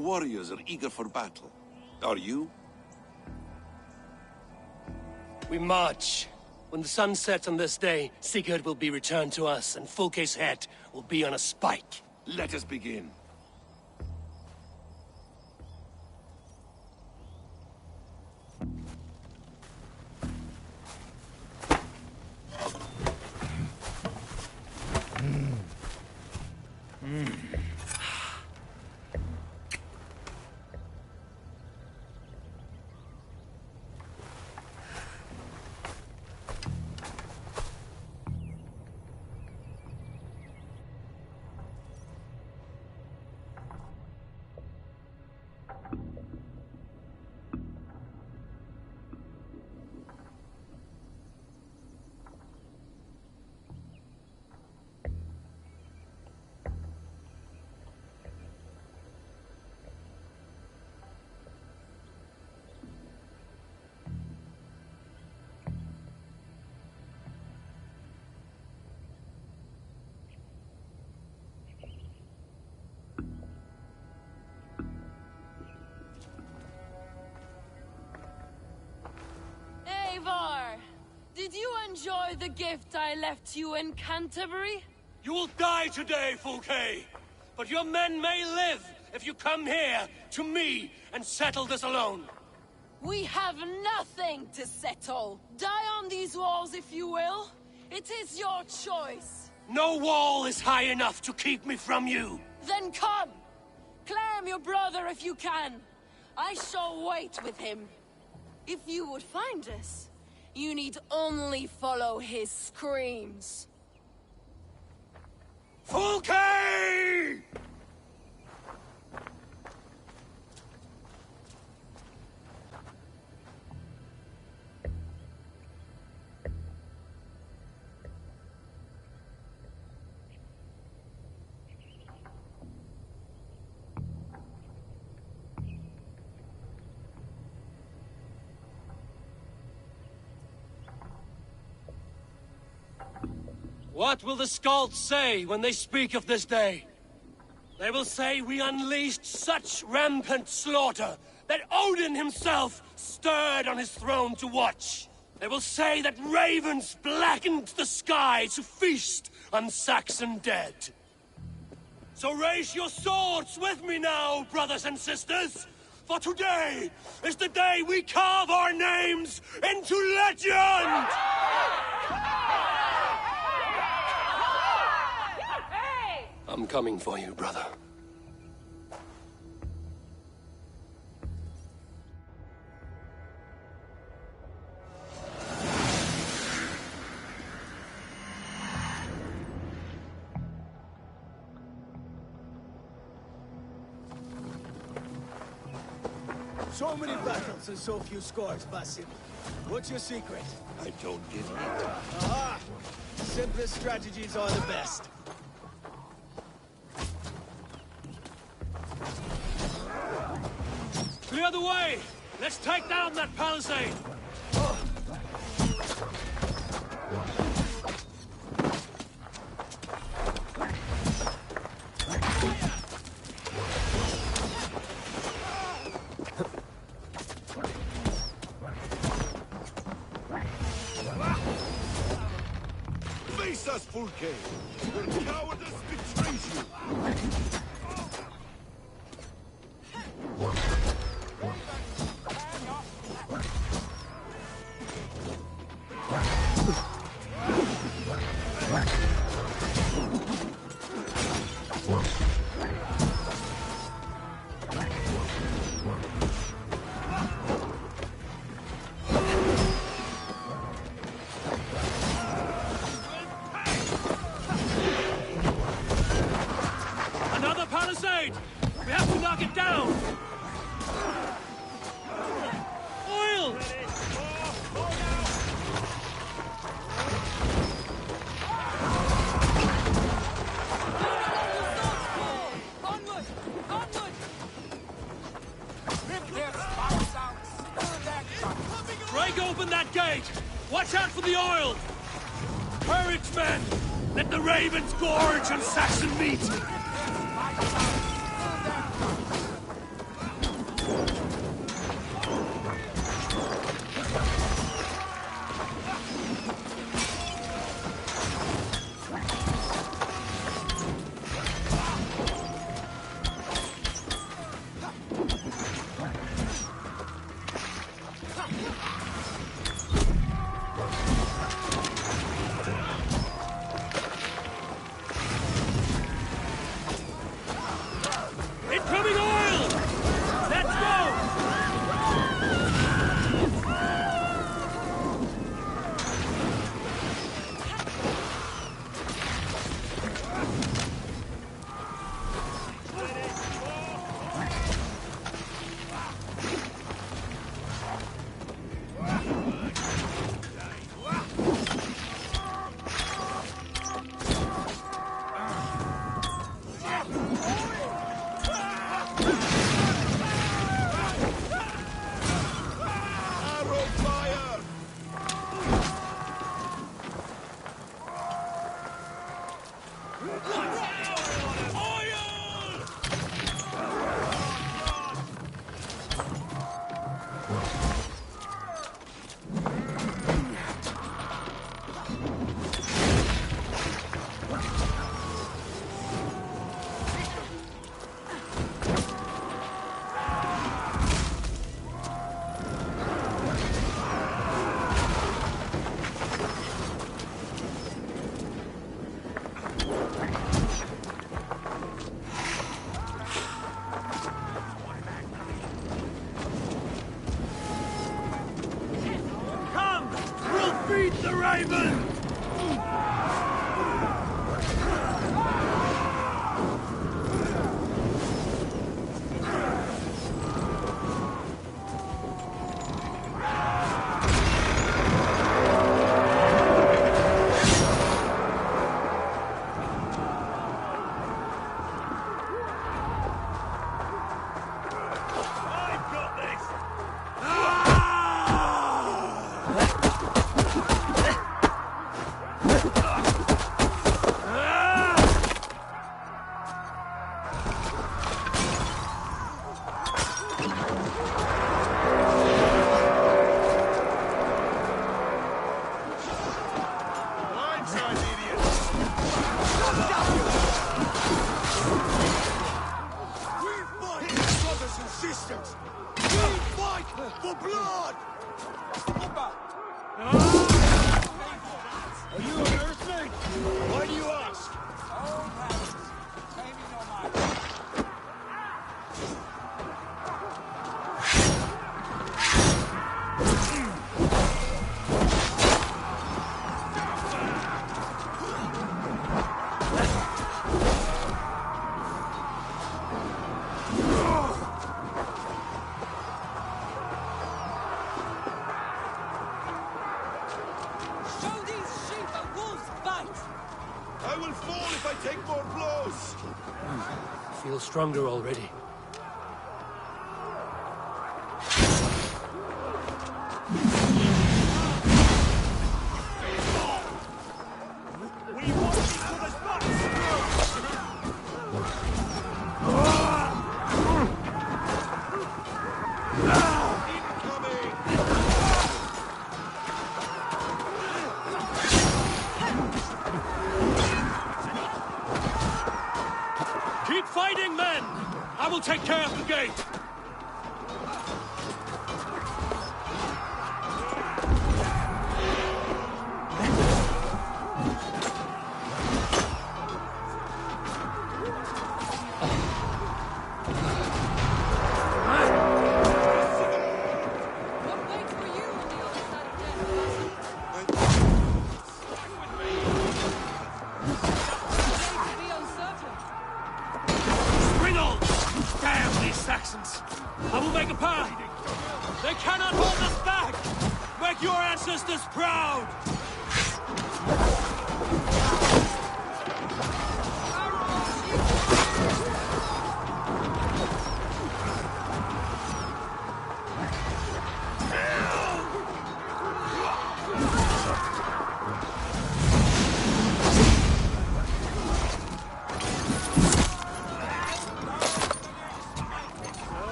warriors are eager for battle. Are you? We march. When the sun sets on this day, Sigurd will be returned to us, and Fulke's head will be on a spike. Let us begin. Did you enjoy the gift I left you in Canterbury? You will die today, Fulke! But your men may live if you come here, to me, and settle this alone. We have nothing to settle. Die on these walls if you will. It is your choice. No wall is high enough to keep me from you. Then come! Claim your brother if you can. I shall wait with him. If you would find us, you need only follow his screams. Fulke! What will the Skalds say when they speak of this day? They will say we unleashed such rampant slaughter that Odin himself stirred on his throne to watch. They will say that ravens blackened the sky to feast on Saxon dead. So raise your swords with me now, brothers and sisters, for today is the day we carve our names into legend! I'm coming for you, brother. So many battles and so few scores, Basim. What's your secret? I don't get it. Aha! Simplest strategies are the best. Clear the way! Let's take down that palisade! Face us, Fulke! Your cowardice betrays you! Another palisade! We have to knock it down! Oil! Onward! Onward! Break open that gate! Watch out for the oil! Courage, men! Let the ravens gorge on Saxon meat! Incoming oil! Let's go! Feed the raven! Stronger already. Keep fighting, men! I will take care of the gate! I will make a path! They cannot hold us back! Make your ancestors proud!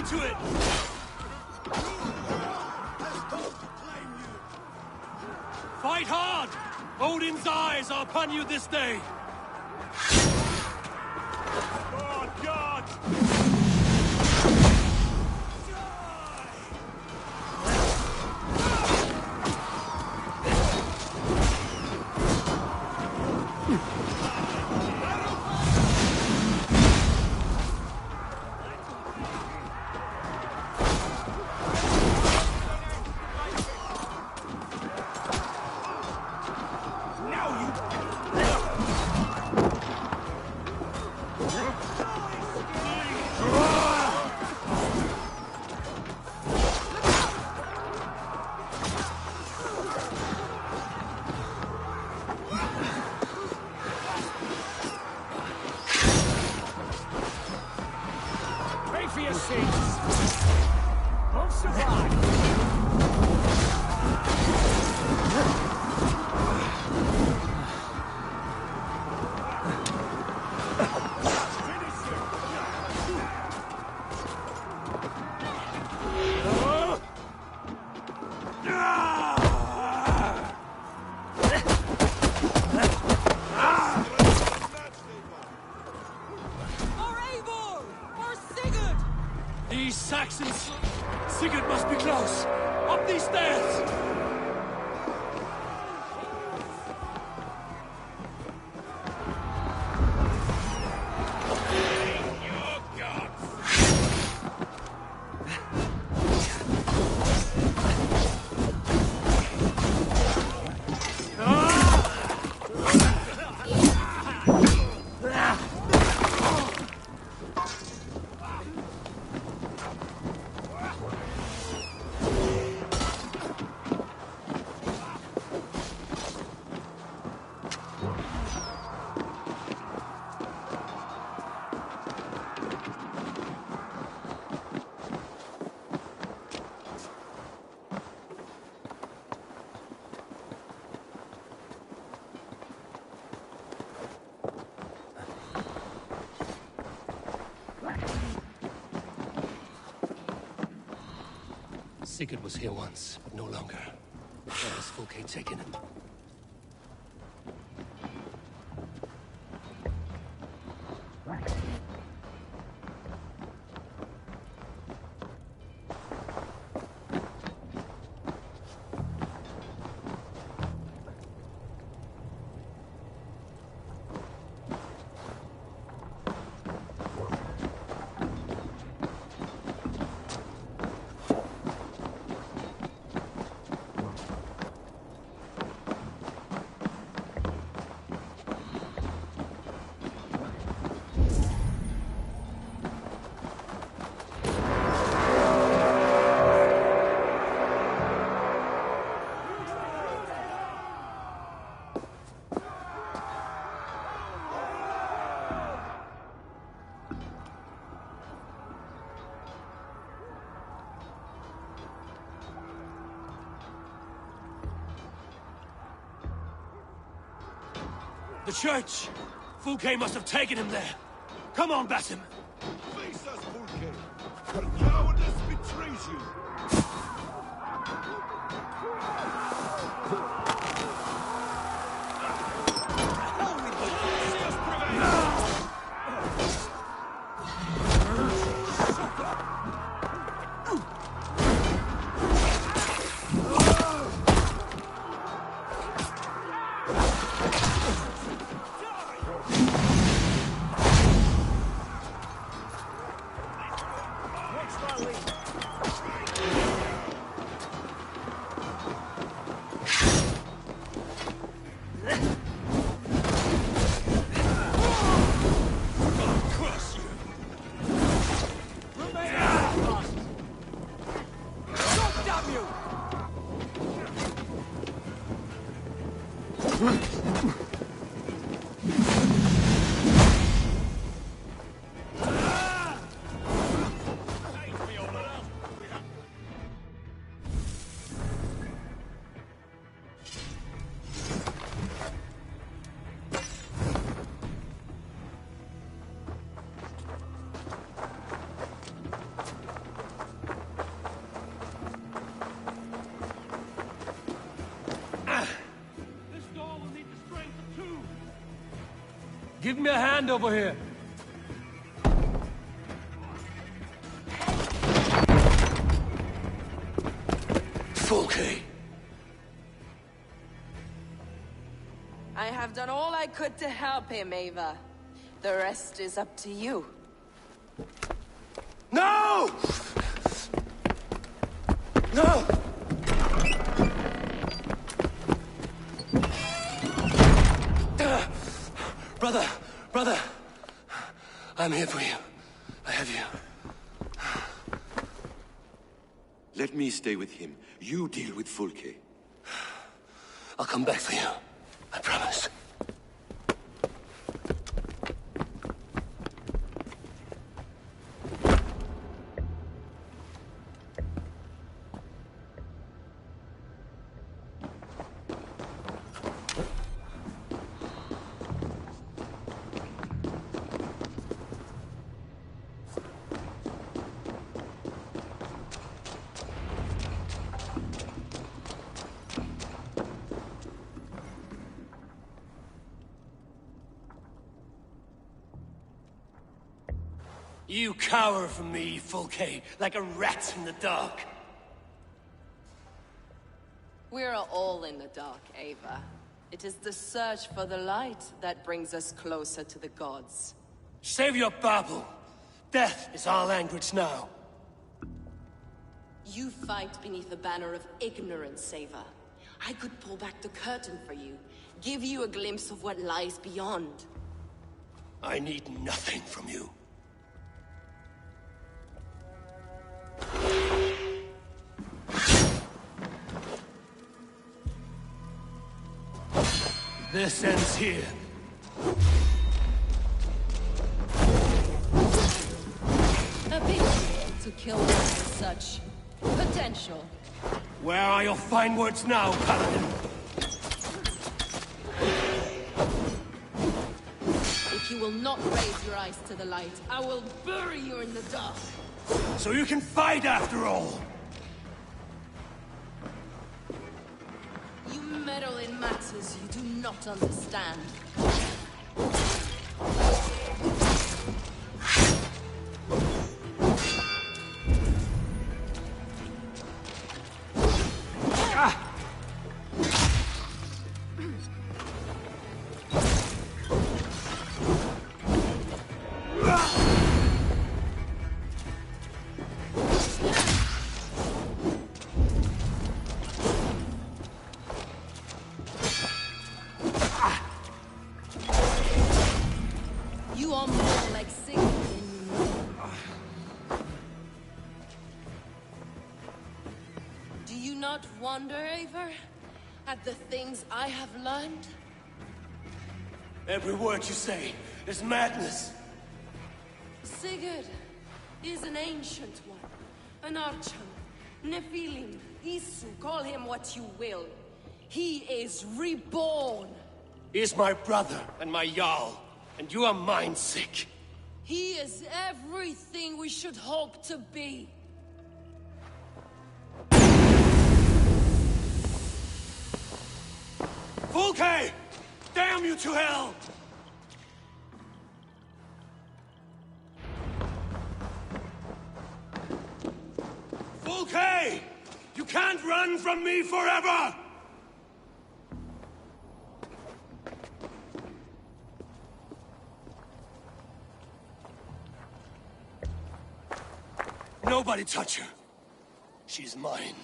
die to it! Fight hard! Odin's eyes are upon you this day! God, God! Pray for your sins. Won't survive. These Saxons! Sigurd must be close! Up these stairs! Sigurd was here once, but no longer. Where has Fulke taken him? The church! Fulke must have taken him there. Come on, Basim. Face us, Fulke! Your cowardice betrays you! Give me a hand over here. Fulke. I have done all I could to help him, Ava. The rest is up to you. No! No! Brother, I'm here for you. I have you. Let me stay with him. You deal with Fulke. I'll come back for you. I promise. You cower from me, Fulke, like a rat in the dark. We're all in the dark, Ava. It is the search for the light that brings us closer to the gods. Save your babble. Death is our language now. You fight beneath the banner of ignorance, Ava. I could pull back the curtain for you, give you a glimpse of what lies beyond. I need nothing from you. This ends here. A pity to kill one with such potential. Where are your fine words now, Paladin? If you will not raise your eyes to the light, I will bury you in the dark. So you can fight after all! You meddle in matters you do not understand. Wonder, Eivor, at the things I have learned? Every word you say is madness. Sigurd is an ancient one, an archer, Nephilim, Isu, call him what you will. He is reborn. He is my brother and my Jarl, and you are mind-sick. He is everything we should hope to be. Fulke! Damn you to hell! Fulke! You can't run from me forever! Nobody touch her. She's mine.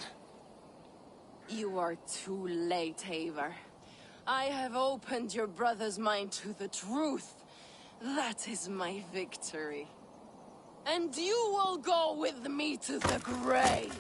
You are too late, Eivor. I have opened your brother's mind to the truth. That is my victory. And you will go with me to the grave.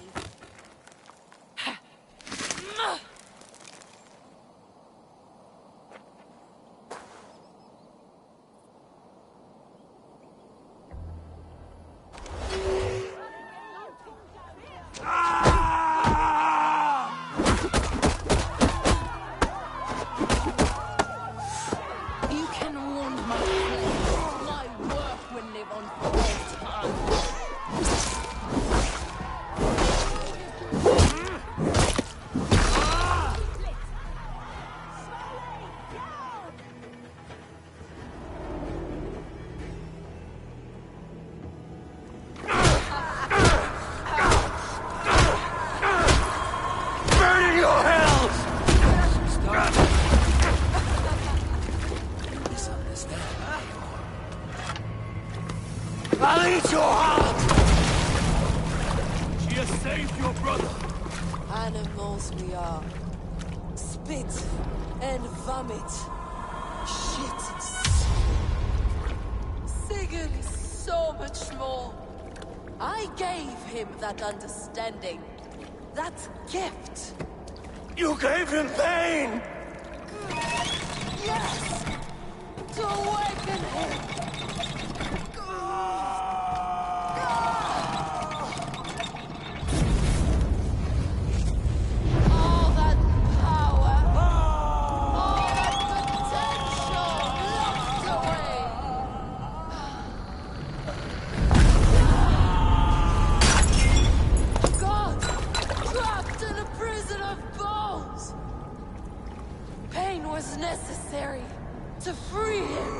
I'll eat your heart! She has saved your brother. Animals we are. Spit and vomit. Shit and Sigurd is so much more. I gave him that understanding. That gift. You gave him pain! Yes! To awaken him! All that power, all that potential locked away! God, trapped in a prison of bones! Pain was necessary to free him.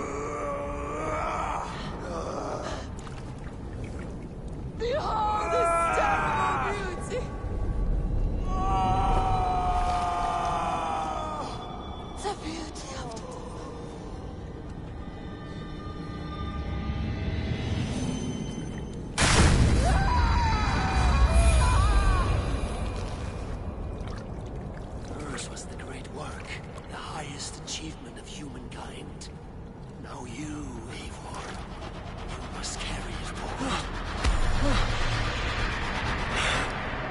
Behold this terrible beauty! The beauty of the Hers was the great work, the highest achievement of humankind. Now you, Eivor, you must carry it forward.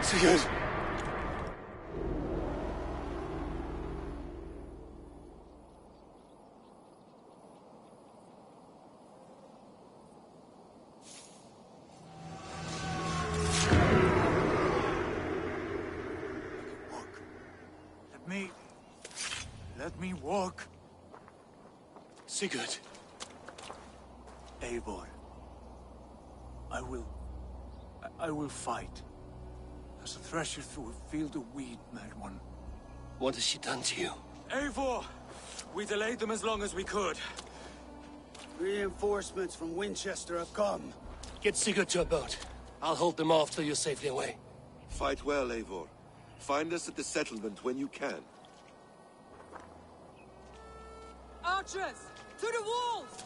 Sigurd! Let me walk. Sigurd. Eivor. I will fight. As a thresher through a field of wheat, mad one. What has she done to you? Eivor! We delayed them as long as we could. Reinforcements from Winchester have come. Get Sigurd to a boat. I'll hold them off till you're safely away. Fight well, Eivor. Find us at the settlement when you can. Archers! To the walls!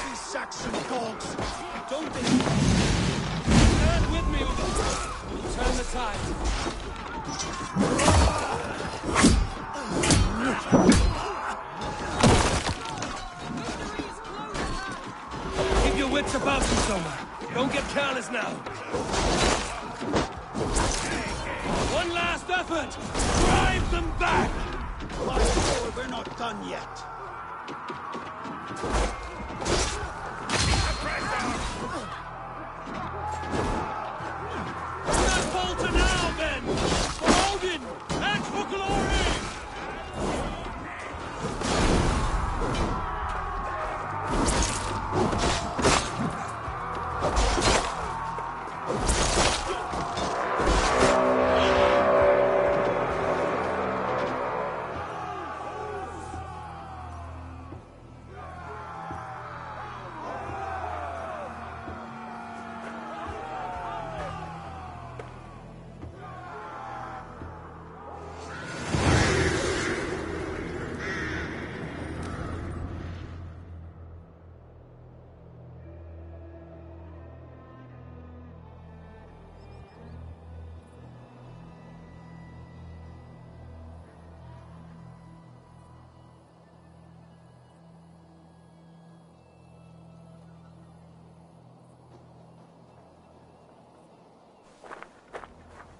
These Saxon dogs! Don't they... Stand with me, Ugo. We'll turn the tide. Keep your wits about you, Soma. Don't get careless now. One last effort! Drive them back! We're not done yet. Not falter now, men! For Odin and for glory!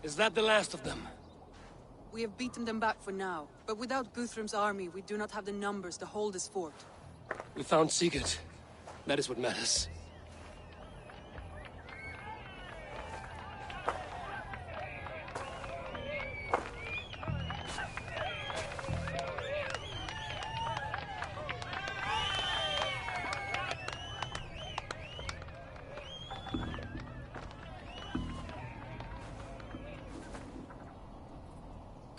Is that the last of them? We have beaten them back for now, but without Guthrum's army, we do not have the numbers to hold this fort. We found Sigurd. That is what matters.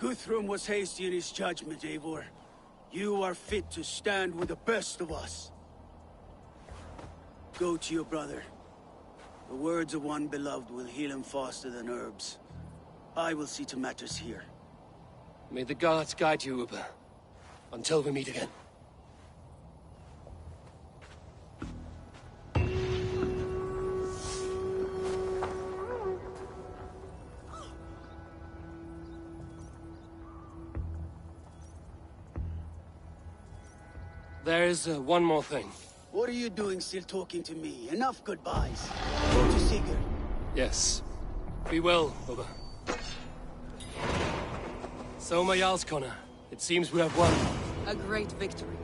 Guthrum was hasty in his judgment, Eivor. You are fit to stand with the best of us. Go to your brother. The words of one beloved will heal him faster than herbs. I will see to matters here. May the gods guide you, Uber. Until we meet again. There is one more thing. What are you doing still talking to me? Enough goodbyes. Go to Sigurd. Yes. Be well, Uber. So, my Jarlskona, it seems we have won. A great victory.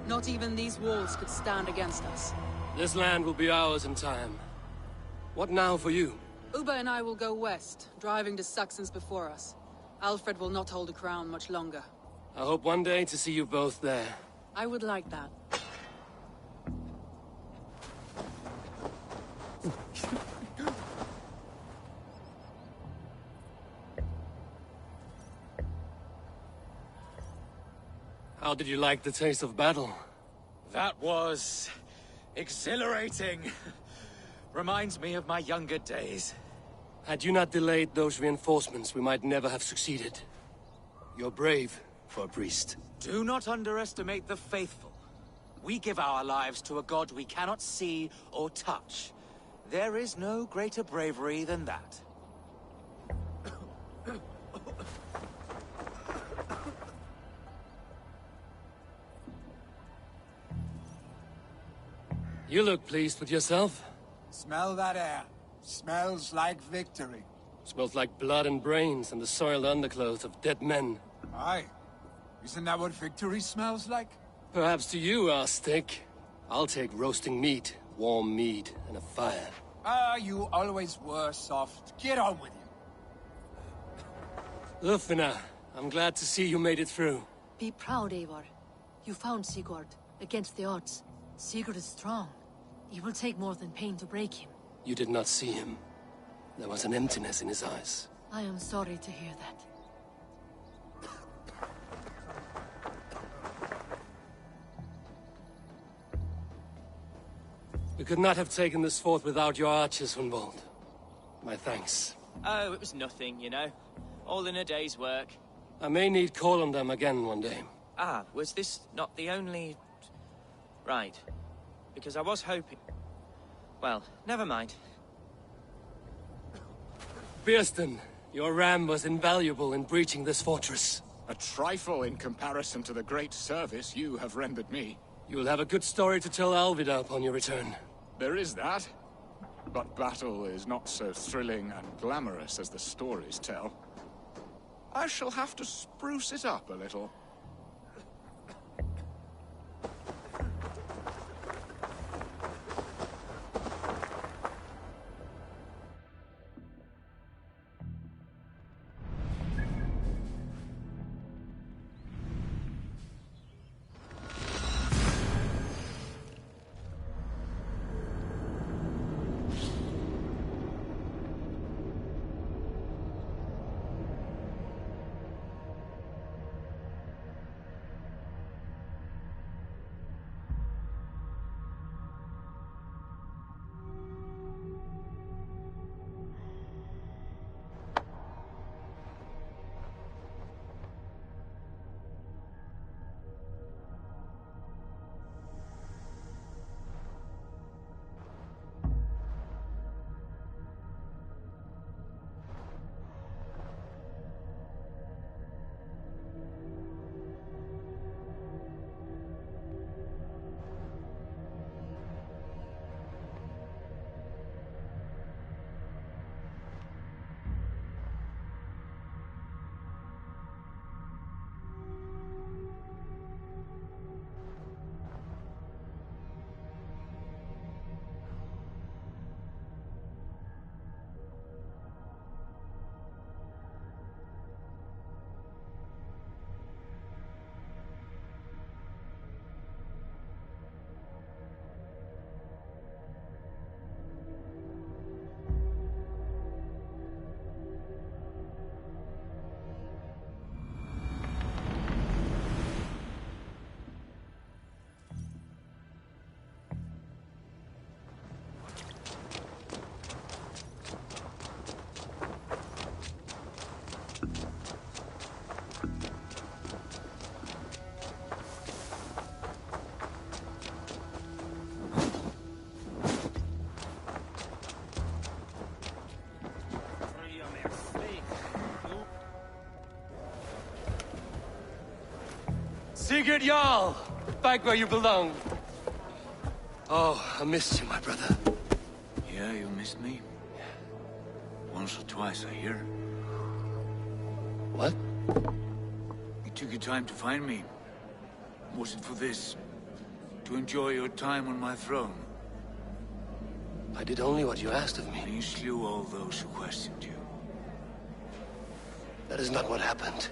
Not even these walls could stand against us. This land will be ours in time. What now for you? Uber and I will go west, driving the Saxons before us. Alfred will not hold the crown much longer. I hope one day to see you both there. I would like that. How did you like the taste of battle? That was... exhilarating. Reminds me of my younger days. Had you not delayed those reinforcements, we might never have succeeded. You're brave for a priest. Do not underestimate the faithful. We give our lives to a god we cannot see or touch. There is no greater bravery than that. You look pleased with yourself. Smell that air. Smells like victory. Smells like blood and brains and the soiled underclothes of dead men. Aye. Isn't that what victory smells like? Perhaps to you, our steak. I'll take roasting meat, warm meat, and a fire. Ah, you always were soft. Get on with you. Ulfina, I'm glad to see you made it through. Be proud, Eivor. You found Sigurd, against the odds. Sigurd is strong. It will take more than pain to break him. You did not see him. There was an emptiness in his eyes. I am sorry to hear that. We could not have taken this fort without your archers, Hunwald. My thanks. Oh, it was nothing, you know. All in a day's work. I may need call on them again one day. Ah, was this not the only... Right. Because I was hoping... Well, never mind. Birsten, your ram was invaluable in breaching this fortress. A trifle in comparison to the great service you have rendered me. You'll have a good story to tell Alvida upon your return. There is that. But battle is not so thrilling and glamorous as the stories tell. I shall have to spruce it up a little. Sigurd Jarl! Back where you belong. Oh, I missed you, my brother. Yeah, you missed me? Once or twice, I hear. What? You took your time to find me. Was it for this? To enjoy your time on my throne? I did only what you asked of me. And you slew all those who questioned you. That is not what happened.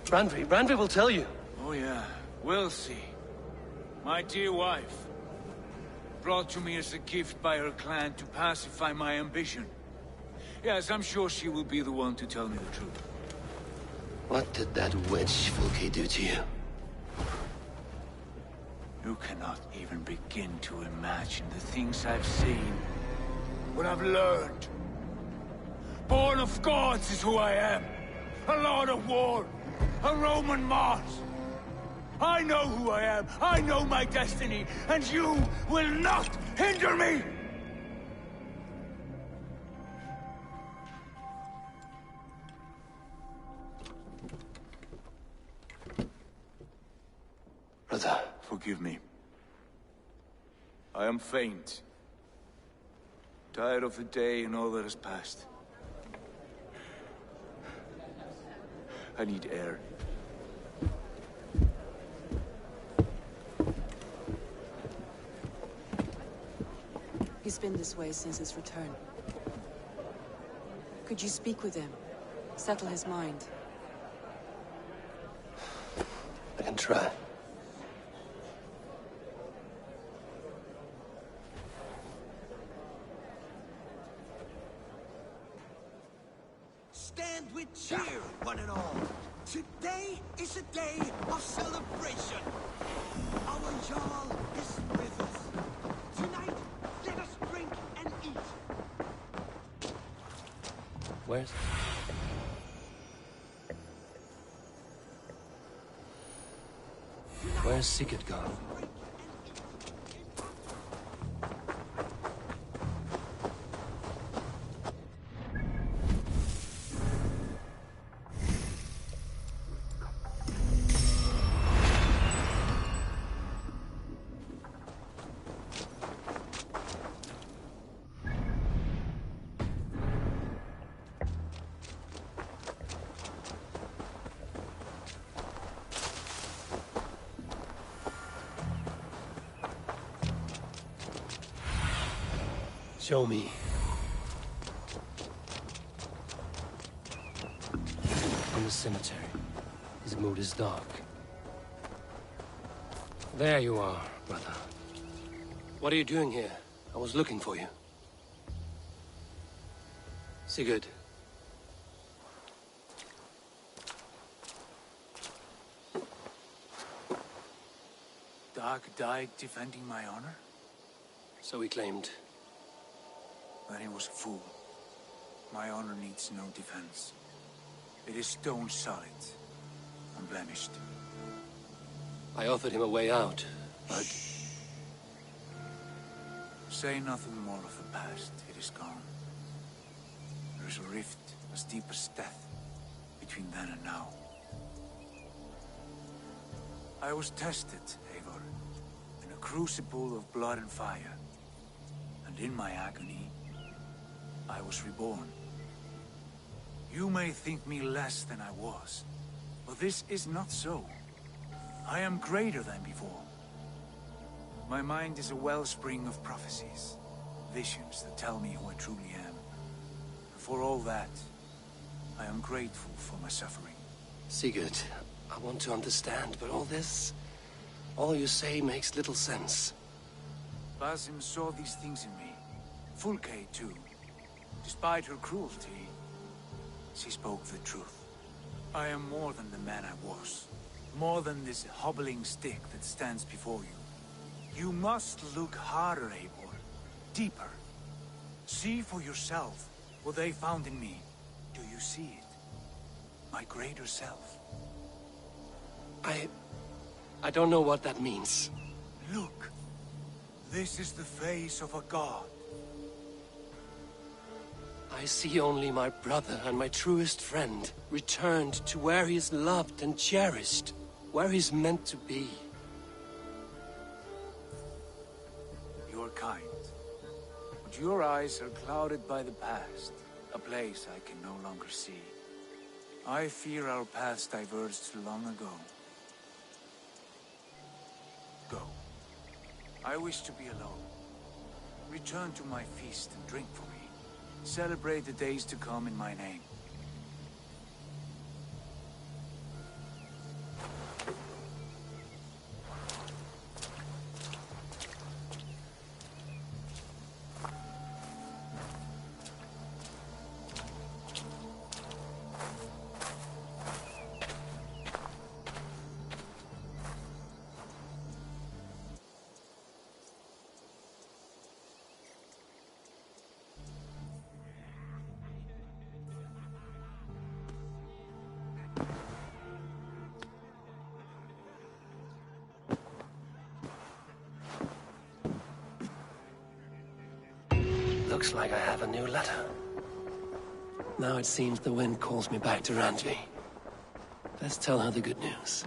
Randvi will tell you. Oh yeah, we'll see. My dear wife, brought to me as a gift by her clan to pacify my ambition. Yes, I'm sure she will be the one to tell me the truth. What did that witch Fulke do to you? You cannot even begin to imagine the things I've seen. What I've learned. Born of gods is who I am. A lord of war. A Roman Mars. I know who I am. I know my destiny. And you will not hinder me! Brother. Forgive me. I am faint. Tired of the day and all that has passed. I need air. He's been this way since his return. Could you speak with him? Settle his mind? I can try. Stand with cheer, one and all. Today is a day of celebration. Our Jarl is with us. Tonight, let us drink and eat. Where's Sigurd gone? Show me. In the cemetery. His mood is dark. There you are, brother. What are you doing here? I was looking for you. Sigurd. Dag died defending my honor? So he claimed. Then he was a fool. My honor needs no defense. It is stone solid, unblemished. I offered him a way out, but... Say nothing more of the past. It is gone. There is a rift as deep as death between then and now. I was tested, Eivor, in a crucible of blood and fire. And in my agony, I was reborn. You may think me less than I was, but this is not so. I am greater than before. My mind is a wellspring of prophecies, visions that tell me who I truly am. And for all that, I am grateful for my suffering. Sigurd, I want to understand, but all you say makes little sense. Basim saw these things in me. Fulke, too. Despite her cruelty, she spoke the truth. I am more than the man I was. More than this hobbling stick that stands before you. You must look harder, Eivor. Deeper. See for yourself what they found in me. Do you see it? My greater self. I don't know what that means. Look. This is the face of a god. I see only my brother and my truest friend returned to where he is loved and cherished. where he's meant to be. You're kind. But your eyes are clouded by the past, a place I can no longer see. I fear our paths diverged long ago. Go. I wish to be alone. Return to my feast and drink for me. Celebrate the days to come in my name. Looks like I have a new letter. Now it seems the wind calls me back to Randvi. Let's tell her the good news.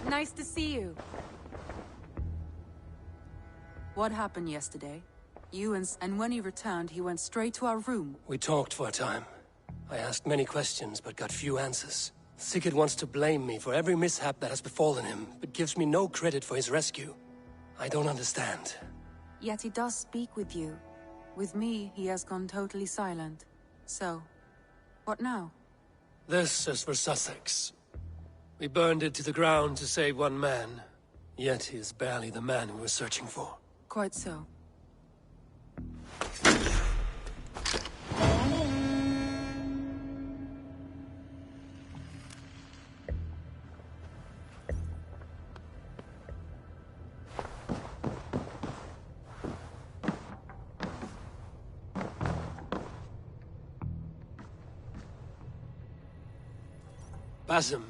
Nice to see you. What happened yesterday? And when he returned, he went straight to our room. We talked for a time. I asked many questions, but got few answers. Sigurd wants to blame me for every mishap that has befallen him, but gives me no credit for his rescue. I don't understand. Yet he does speak with you. With me, he has gone totally silent. So, what now? This is for Sussex. We burned it to the ground to save one man. Yet he is barely the man we were searching for. Quite so. Basim,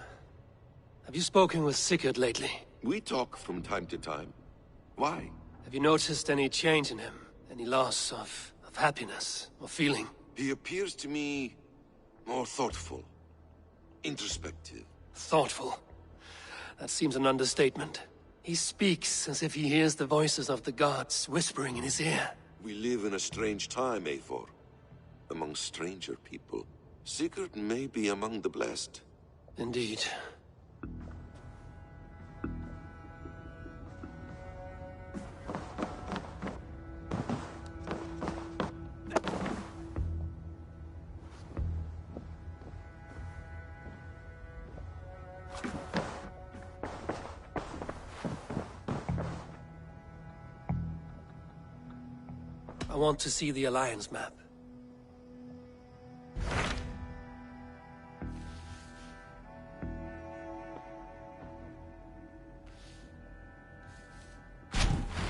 have you spoken with Sigurd lately? We talk from time to time. Why? Have you noticed any change in him? Any loss of happiness or feeling? He appears to me more thoughtful, introspective. Thoughtful? That seems an understatement. He speaks as if he hears the voices of the gods whispering in his ear. We live in a strange time, Eivor. Among stranger people. Sigurd may be among the blessed. Indeed. I want to see the Alliance map.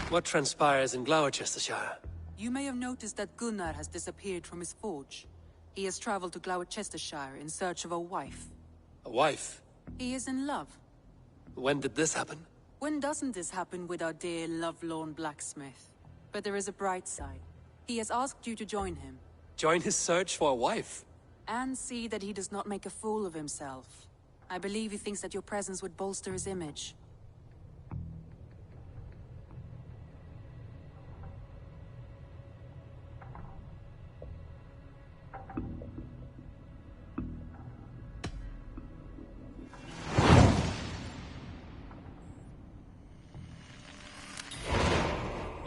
What transpires in Gloucestershire? You may have noticed that Gunnar has disappeared from his forge. He has traveled to Gloucestershire in search of a wife. A wife? He is in love. When did this happen? When doesn't this happen with our dear, lovelorn blacksmith? But there is a bright side. He has asked you to join him. Join his search for a wife? And see that he does not make a fool of himself. I believe he thinks that your presence would bolster his image.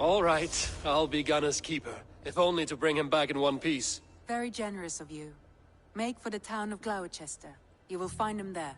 All right, I'll be Gunner's keeper, if only to bring him back in one piece. Very generous of you. Make for the town of Gloucester. You will find him there.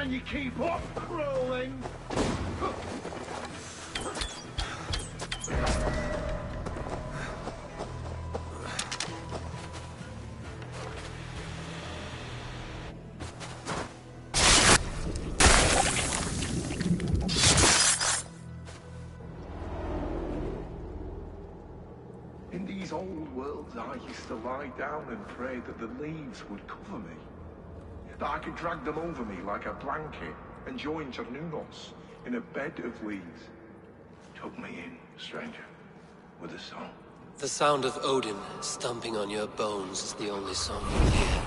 Can you keep up crawling? In these old worlds, I used to lie down and pray that the leaves would cover me. That I could drag them over me like a blanket and join Cernunos in a bed of leaves. Tuck me in, stranger, with a song. The sound of Odin stomping on your bones is the only song you'll hear.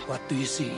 What do you see?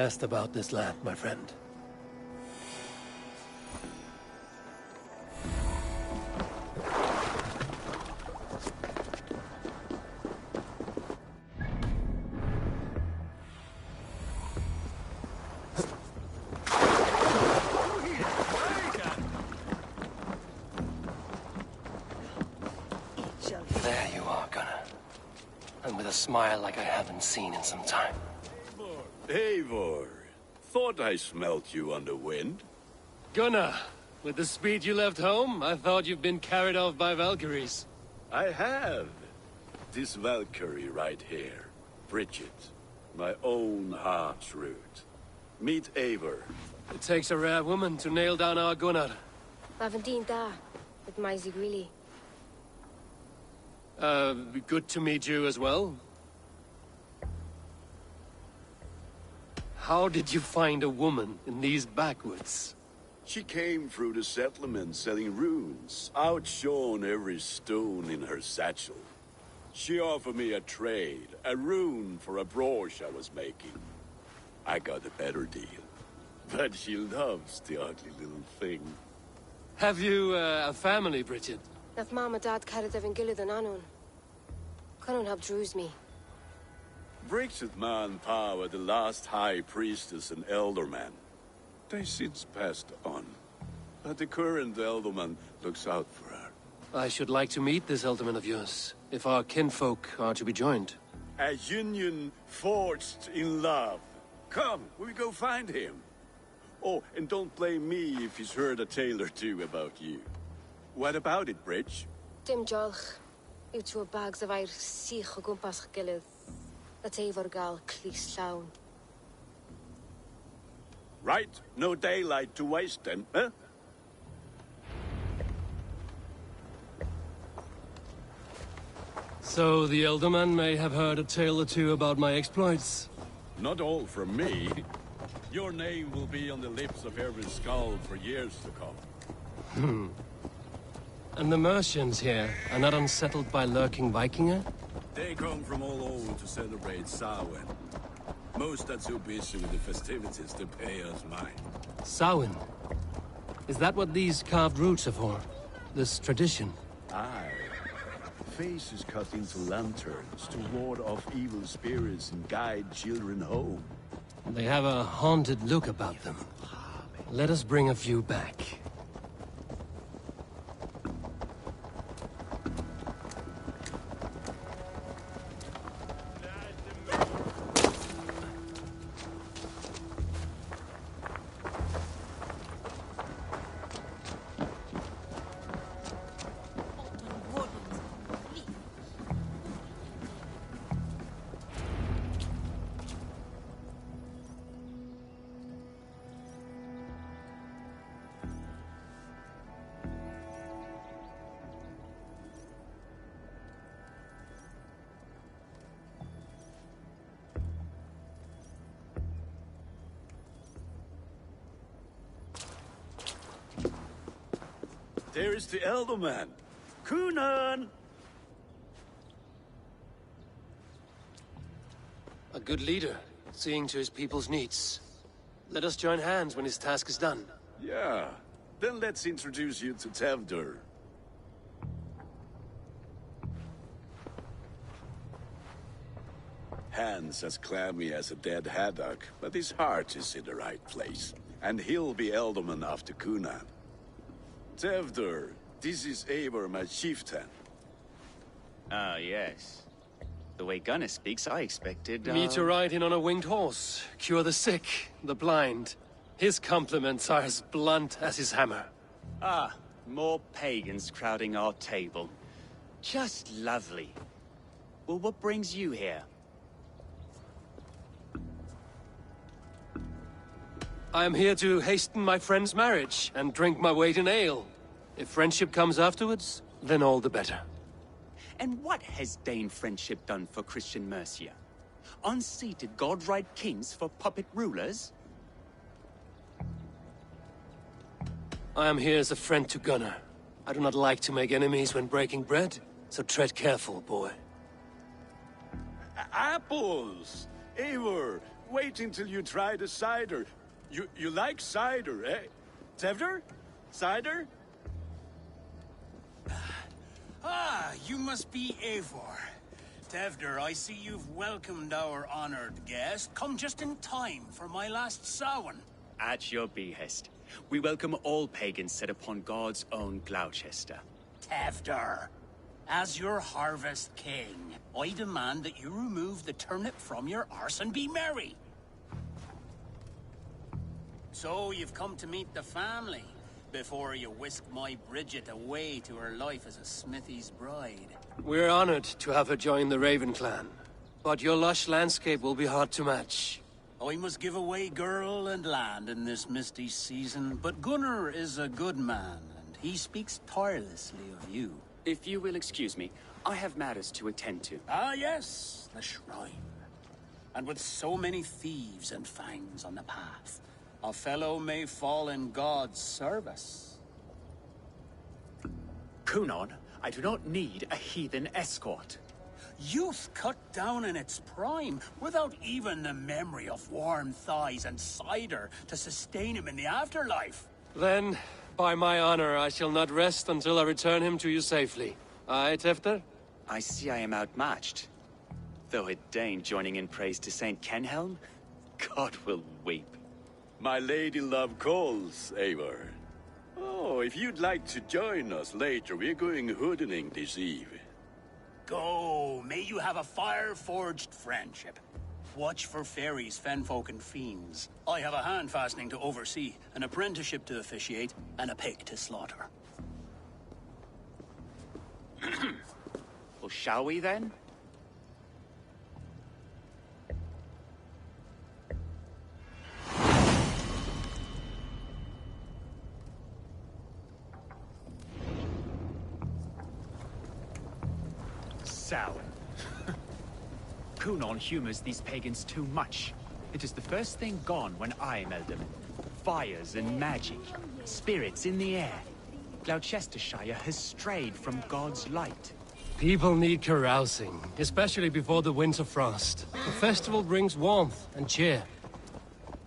best about this lad, my friend. There you are, Gunnar. And with a smile like I haven't seen in some time. Eivor, thought I smelt you on the wind. Gunnar, with the speed you left home, I thought you'd been carried off by Valkyries. I have. This Valkyrie right here, Bridget, my own heart's root. Meet Eivor. It takes a rare woman to nail down our Gunnar. Lavendinta, with my Zigwili. Good to meet you as well. How did you find a woman in these backwoods? She came through the settlement selling runes, outshone every stone in her satchel. She offered me a trade, a rune for a brooch I was making. I got a better deal. But she loves the ugly little thing. Have you a family, Bridget? Naf mama dad carried evan gilid an anun. Cannon have drews me. Bridget man Pa were the last high priestess and elderman. They since passed on. But the current elderman looks out for her. I should like to meet this elderman of yours, if our kinfolk are to be joined. A union forged in love. Come, we go find him. Oh, and don't blame me if he's heard a tale or two about you. What about it, Bridge? Dim jolch. You two bags of air sich o gwmpas gilydd. That Eivor gal clis llawn. Right, no daylight to waste then, huh? So the elderman may have heard a tale or two about my exploits. Not all from me. Your name will be on the lips of every skull for years to come. And the Mercians here are not unsettled by lurking Vikinger? They come from all over to celebrate Samhain. Most are too busy with the festivities to pay us mind. Samhain? Is that what these carved roots are for? This tradition? Aye. Faces cut into lanterns to ward off evil spirits and guide children home. They have a haunted look about them. Let us bring a few back. There is the elderman. Kunan! A good leader, seeing to his people's needs. Let us join hands when his task is done. Yeah. Then let's introduce you to Tevdur. Hands as clammy as a dead haddock, but his heart is in the right place. And he'll be elderman after Kunan. Tevdur, this is Eivor, my chieftain. Ah, yes. The way Gunnar speaks, I expected, Me to ride in on a winged horse, cure the sick, the blind. His compliments are as blunt as his hammer. Ah, more pagans crowding our table. Just lovely. Well, what brings you here? I am here to hasten my friend's marriage and drink my weight in ale. If friendship comes afterwards, then all the better. And what has Dane friendship done for Christian Mercia? Unseated godright kings for puppet rulers? I am here as a friend to Gunnar. I do not like to make enemies when breaking bread, so tread careful, boy. Apples! Eivor, Wait until you try the cider. You like cider, eh? Tevder? Cider? Ah, you must be Eivor. Tevder, I see you've welcomed our honored guest. Come just in time for my last Samhain. At your behest. We welcome all pagans set upon God's own Gloucester. Tevder, as your harvest king, I demand that you remove the turnip from your arse and be merry. So you've come to meet the family before you whisk my Bridget away to her life as a smithy's bride. We're honored to have her join the Raven clan, but your lush landscape will be hard to match. I must give away girl and land in this misty season, but Gunnar is a good man, and he speaks tirelessly of you. If you will excuse me, I have matters to attend to. Ah, yes, the shrine. And with so many thieves and fangs on the path, a fellow may fall in God's service. Kunon, I do not need a heathen escort. Youth cut down in its prime, without even the memory of warm thighs and cider to sustain him in the afterlife. Then, by my honor, I shall not rest until I return him to you safely. Aye, Tefter? I see I am outmatched. Though a Dane joining in praise to Saint Kenhelm, God will weep. My lady love calls, Eivor. Oh, if you'd like to join us later, we're going hoodening this eve. Go, may you have a fire-forged friendship. Watch for fairies, fenfolk, and fiends. I have a hand fastening to oversee, an apprenticeship to officiate, and a pig to slaughter. Well, shall we then? Sour. Kunon humors these pagans too much. It is the first thing gone when I am Elderman. Fires and magic, spirits in the air. Gloucestershire has strayed from God's light. People need carousing, especially before the winter frost. The festival brings warmth and cheer.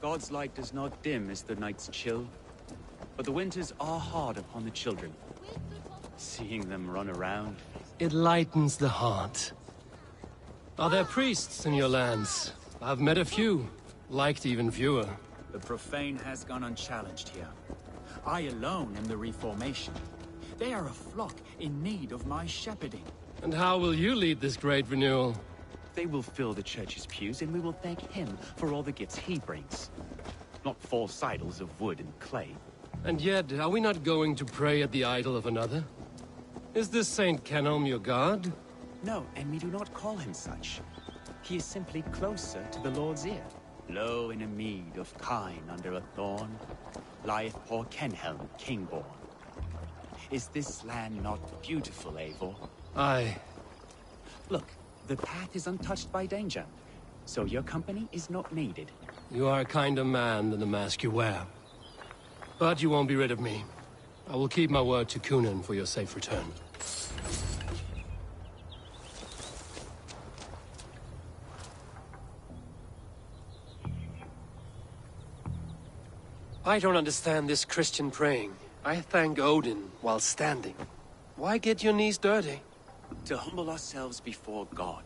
God's light does not dim as the nights chill, but the winters are hard upon the children. Seeing them run around, it lightens the heart. Are there priests in your lands? I've met a few, liked even fewer. The profane has gone unchallenged here. I alone am the Reformation. They are a flock in need of my shepherding. And how will you lead this great renewal? They will fill the church's pews, and we will thank him for all the gifts he brings. Not false idols of wood and clay. And yet, are we not going to pray at the idol of another? Is this Saint Kenhelm your god? No, and we do not call him such. He is simply closer to the Lord's ear. Low in a mead of kine under a thorn, lieth poor Kenhelm, king-born. Is this land not beautiful, Eivor? Aye. Look, the path is untouched by danger, so your company is not needed. You are a kinder man than the mask you wear. But you won't be rid of me. I will keep my word to Kunon for your safe return. I don't understand this Christian praying. I thank Odin while standing. Why get your knees dirty? To humble ourselves before God.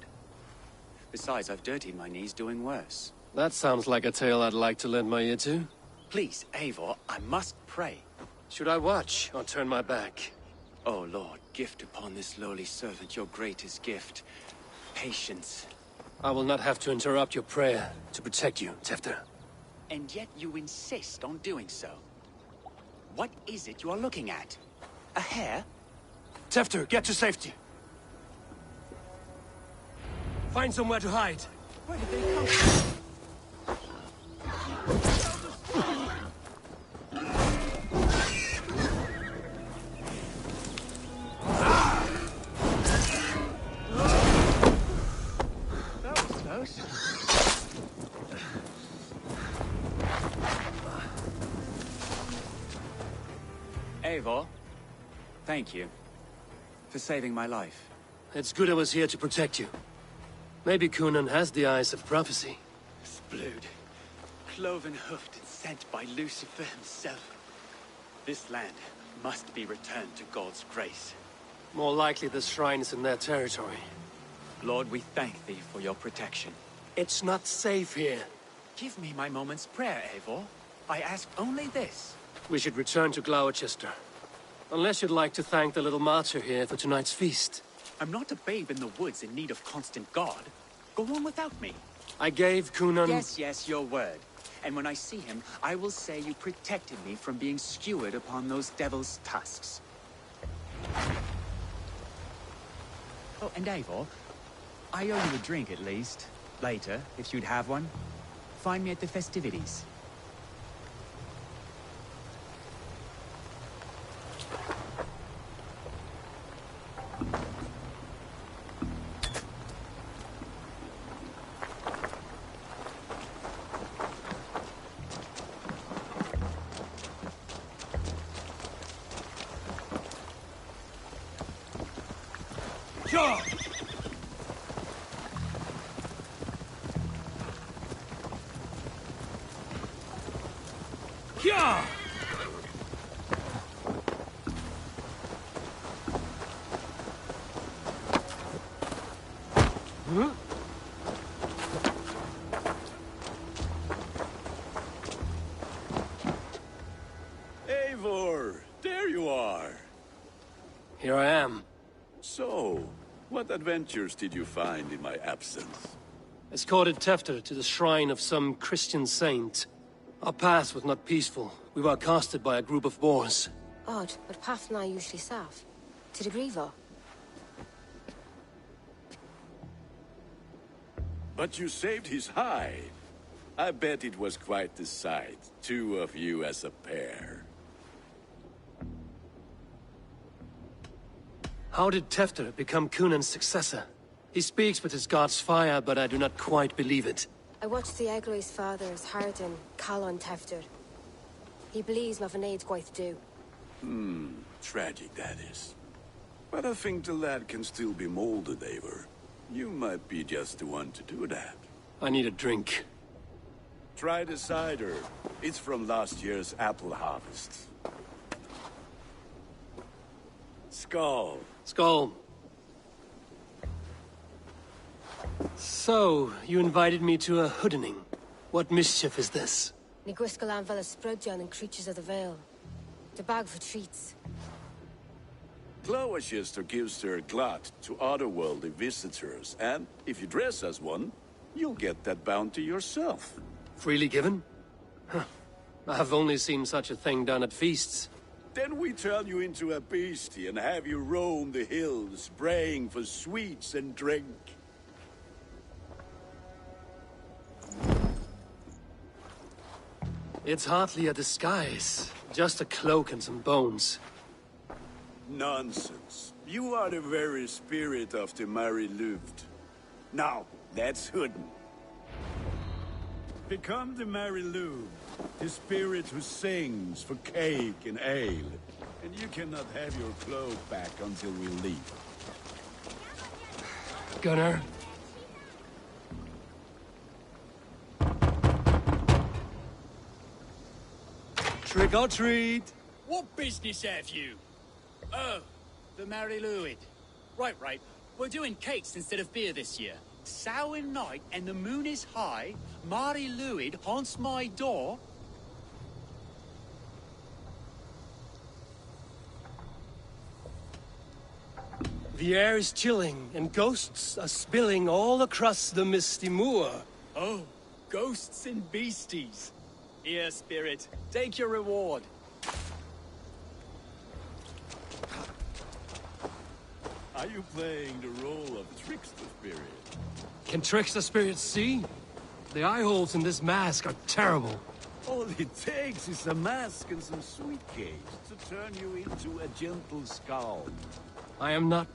Besides, I've dirtied my knees doing worse. That sounds like a tale I'd like to lend my ear to. Please, Eivor, I must pray. Should I watch or turn my back? Oh Lord, gift upon this lowly servant your greatest gift. Patience. I will not have to interrupt your prayer to protect you, Tefter. And yet you insist on doing so. What is it you are looking at? A hare? Tefter, get to safety. Find somewhere to hide. Where did they come from? That was close. Eivor, thank you for saving my life. It's good I was here to protect you. Maybe Kunon has the eyes of prophecy. Splood. Cloven-hoofed and sent by Lucifer himself. This land must be returned to God's grace. More likely the shrine is in their territory. Lord, we thank thee for your protection. It's not safe here. Give me my moment's prayer, Eivor. I ask only this. We should return to Gloucester. Unless you'd like to thank the little martyr here for tonight's feast. I'm not a babe in the woods in need of constant guard. Go on without me. I gave Cunan... Yes, your word. And when I see him, I will say you protected me from being skewered upon those devil's tusks. Oh, and Eivor, I owe you a drink at least. Later, if you'd have one. Find me at the festivities. Sure! Yeah! Huh? Eivor, there you are. Here I am. So, what adventures did you find in my absence? Escorted Tefter to the shrine of some Christian saint. Our path was not peaceful. We were accosted by a group of boars. Odd, but path na usually safe. To the Grievo. But you saved his hide. I bet it was quite the sight. Two of you as a pair. How did Tefter become Cunan's successor? He speaks with his god's fire, but I do not quite believe it. I watched the Egloi's father's Harden call on Tefter. He believes Mavanaid's quite do. Tragic that is. But I think the lad can still be molded, Eivor. You might be just the one to do that. I need a drink. Try the cider. It's from last year's apple harvest. Skull. Skull. So, you invited me to a hoodening. What mischief is this? Niguiskalan Vela Sprudjan and Creatures of the Vale. The bag for treats. Gloucester gives their glut to otherworldly visitors, and if you dress as one, you'll get that bounty yourself. Freely given? Huh. I've only seen such a thing done at feasts. Then we turn you into a beastie and have you roam the hills, braying for sweets and drink. It's hardly a disguise. Just a cloak and some bones. Nonsense. You are the very spirit of the Mary Luft. Now, that's Hooden. Become the Mary Luft, the spirit who sings for cake and ale. And you cannot have your cloak back until we leave. Gunnar? Trick or treat! What business have you? Oh, the Mary Luid. Right. We're doing cakes instead of beer this year. Samhain night and the moon is high. Mary Luid haunts my door. The air is chilling, and ghosts are spilling all across the misty moor. Oh, ghosts and beasties. Here, spirit, take your reward. Are you playing the role of trickster spirit? Can trickster spirits see? The eye holes in this mask are terrible. All it takes is a mask and some sweet cakes to turn you into a gentle skull. I am not...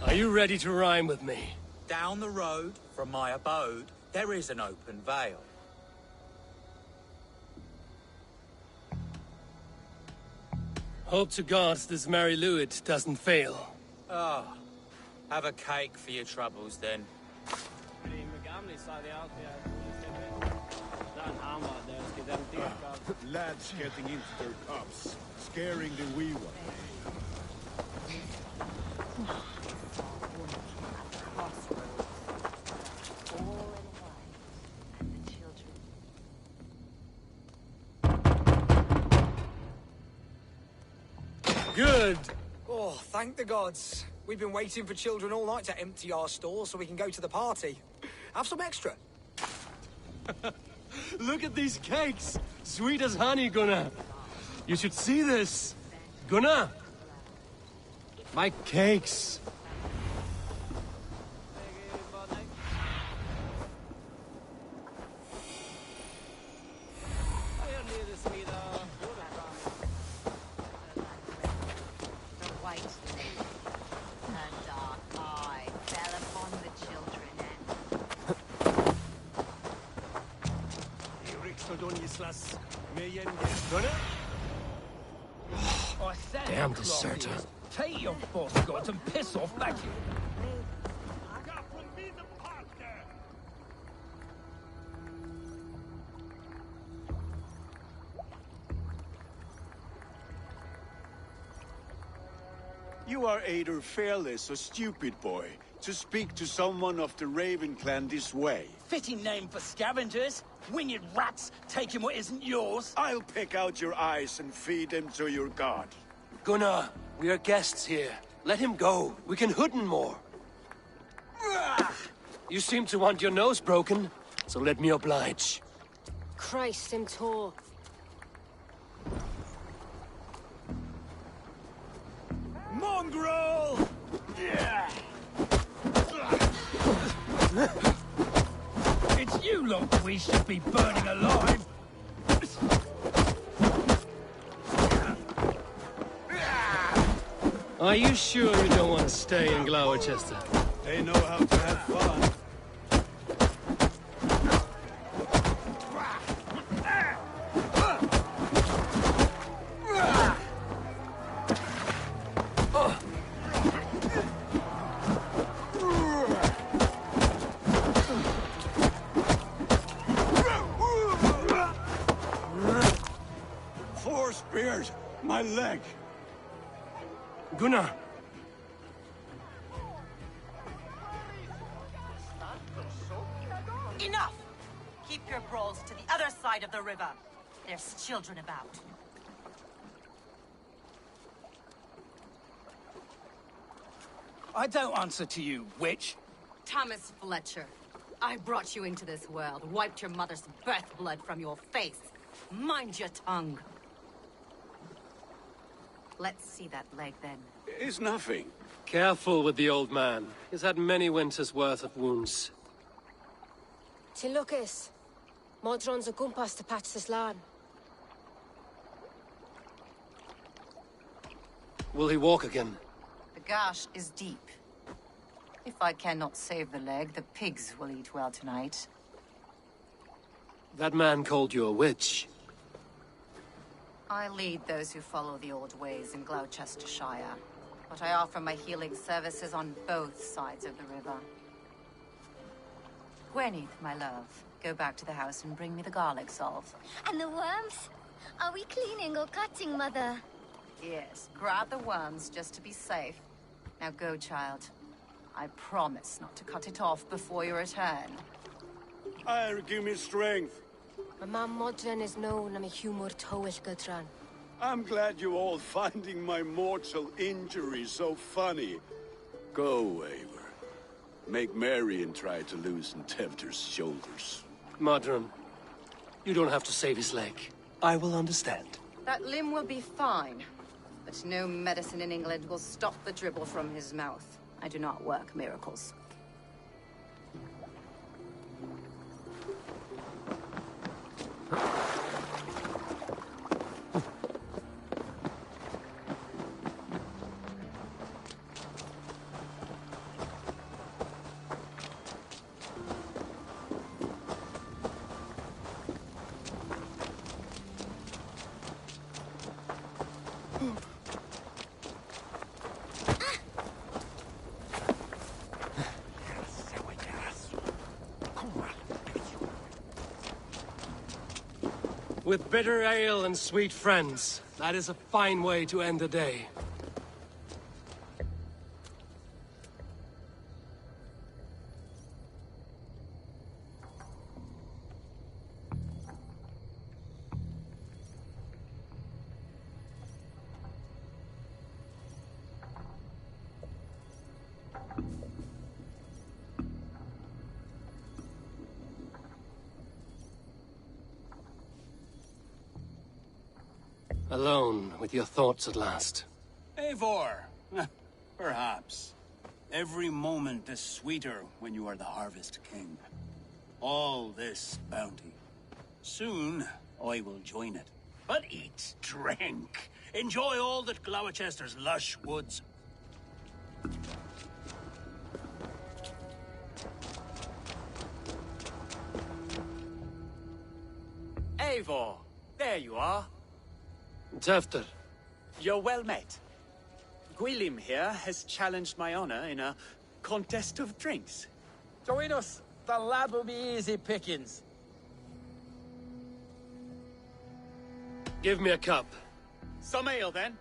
Are you ready to rhyme with me? Down the road from my abode, there is an open vale. Hope to God this Mary Luid doesn't fail. Oh, have a cake for your troubles then. Lads getting into their cups, scaring the wee one. Good! Oh, thank the gods. We've been waiting for children all night to empty our stores so we can go to the party. Have some extra. Look at these cakes! Sweet as honey, Gunnar. You should see this. Gunnar! My cakes. Damn deserter. Take your boss gods and piss off back here. You are either fearless or stupid, boy, to speak to someone of the Raven clan this way. Fitting name for scavengers. Winged rats taking what isn't yours. I'll pick out your eyes and feed them to your god. Gunnar, we are guests here. Let him go. We can hood him more. You seem to want your nose broken, so let me oblige. Christ, him tore. Mongrel! It's you lot we should be burning alive. Are you sure you don't want to stay in Gloucester? They know how to have fun. Four spears! My leg! Gunnar! Enough! Keep your brawls to the other side of the river. There's children about. I don't answer to you, witch. Thomas Fletcher, I brought you into this world, wiped your mother's birth blood from your face. Mind your tongue. Let's see that leg, then. It's nothing. Careful with the old man. He's had many winters' worth of wounds. Till Lucas. Modron's a gumpas to patch this land. Will he walk again? The gash is deep. If I cannot save the leg, the pigs will eat well tonight. That man called you a witch. I lead those who follow the old ways in Gloucestershire, but I offer my healing services on both sides of the river. Gweneth, my love, go back to the house and bring me the garlic salve. And the worms? Are we cleaning or cutting, Mother? Yes, grab the worms just to be safe. Now go, child. I promise not to cut it off before your return. Give me strength. My mom Modron is known I'm a humor towish Gudran. I'm glad you all finding my mortal injury so funny. Go, Eivor. Make merry and try to loosen Tevder's shoulders. Modron, you don't have to save his leg. I will understand. That limb will be fine, but no medicine in England will stop the dribble from his mouth. I do not work miracles. with bitter ale and sweet friends. That is a fine way to end the day. Alone with your thoughts at last. Eivor! Perhaps. Every moment is sweeter when you are the Harvest King. All this bounty. Soon, I will join it. But eat, drink, enjoy all that Gloucester's lush woods. Eivor, there you are. Tefter. You're well met. Gwilym here has challenged my honor in a contest of drinks. Join us. The lad will be easy pickings. Give me a cup. Some ale, then.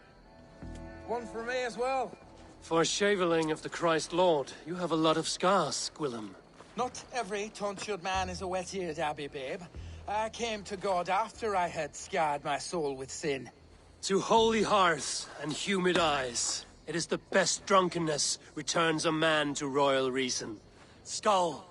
One for me as well. For shaveling of the Christ Lord, you have a lot of scars, Gwilym. Not every tonsured man is a wet-eared abbey, babe. I came to God after I had scarred my soul with sin. To holy hearths and humid eyes, it is the best drunkenness returns a man to royal reason. Skull!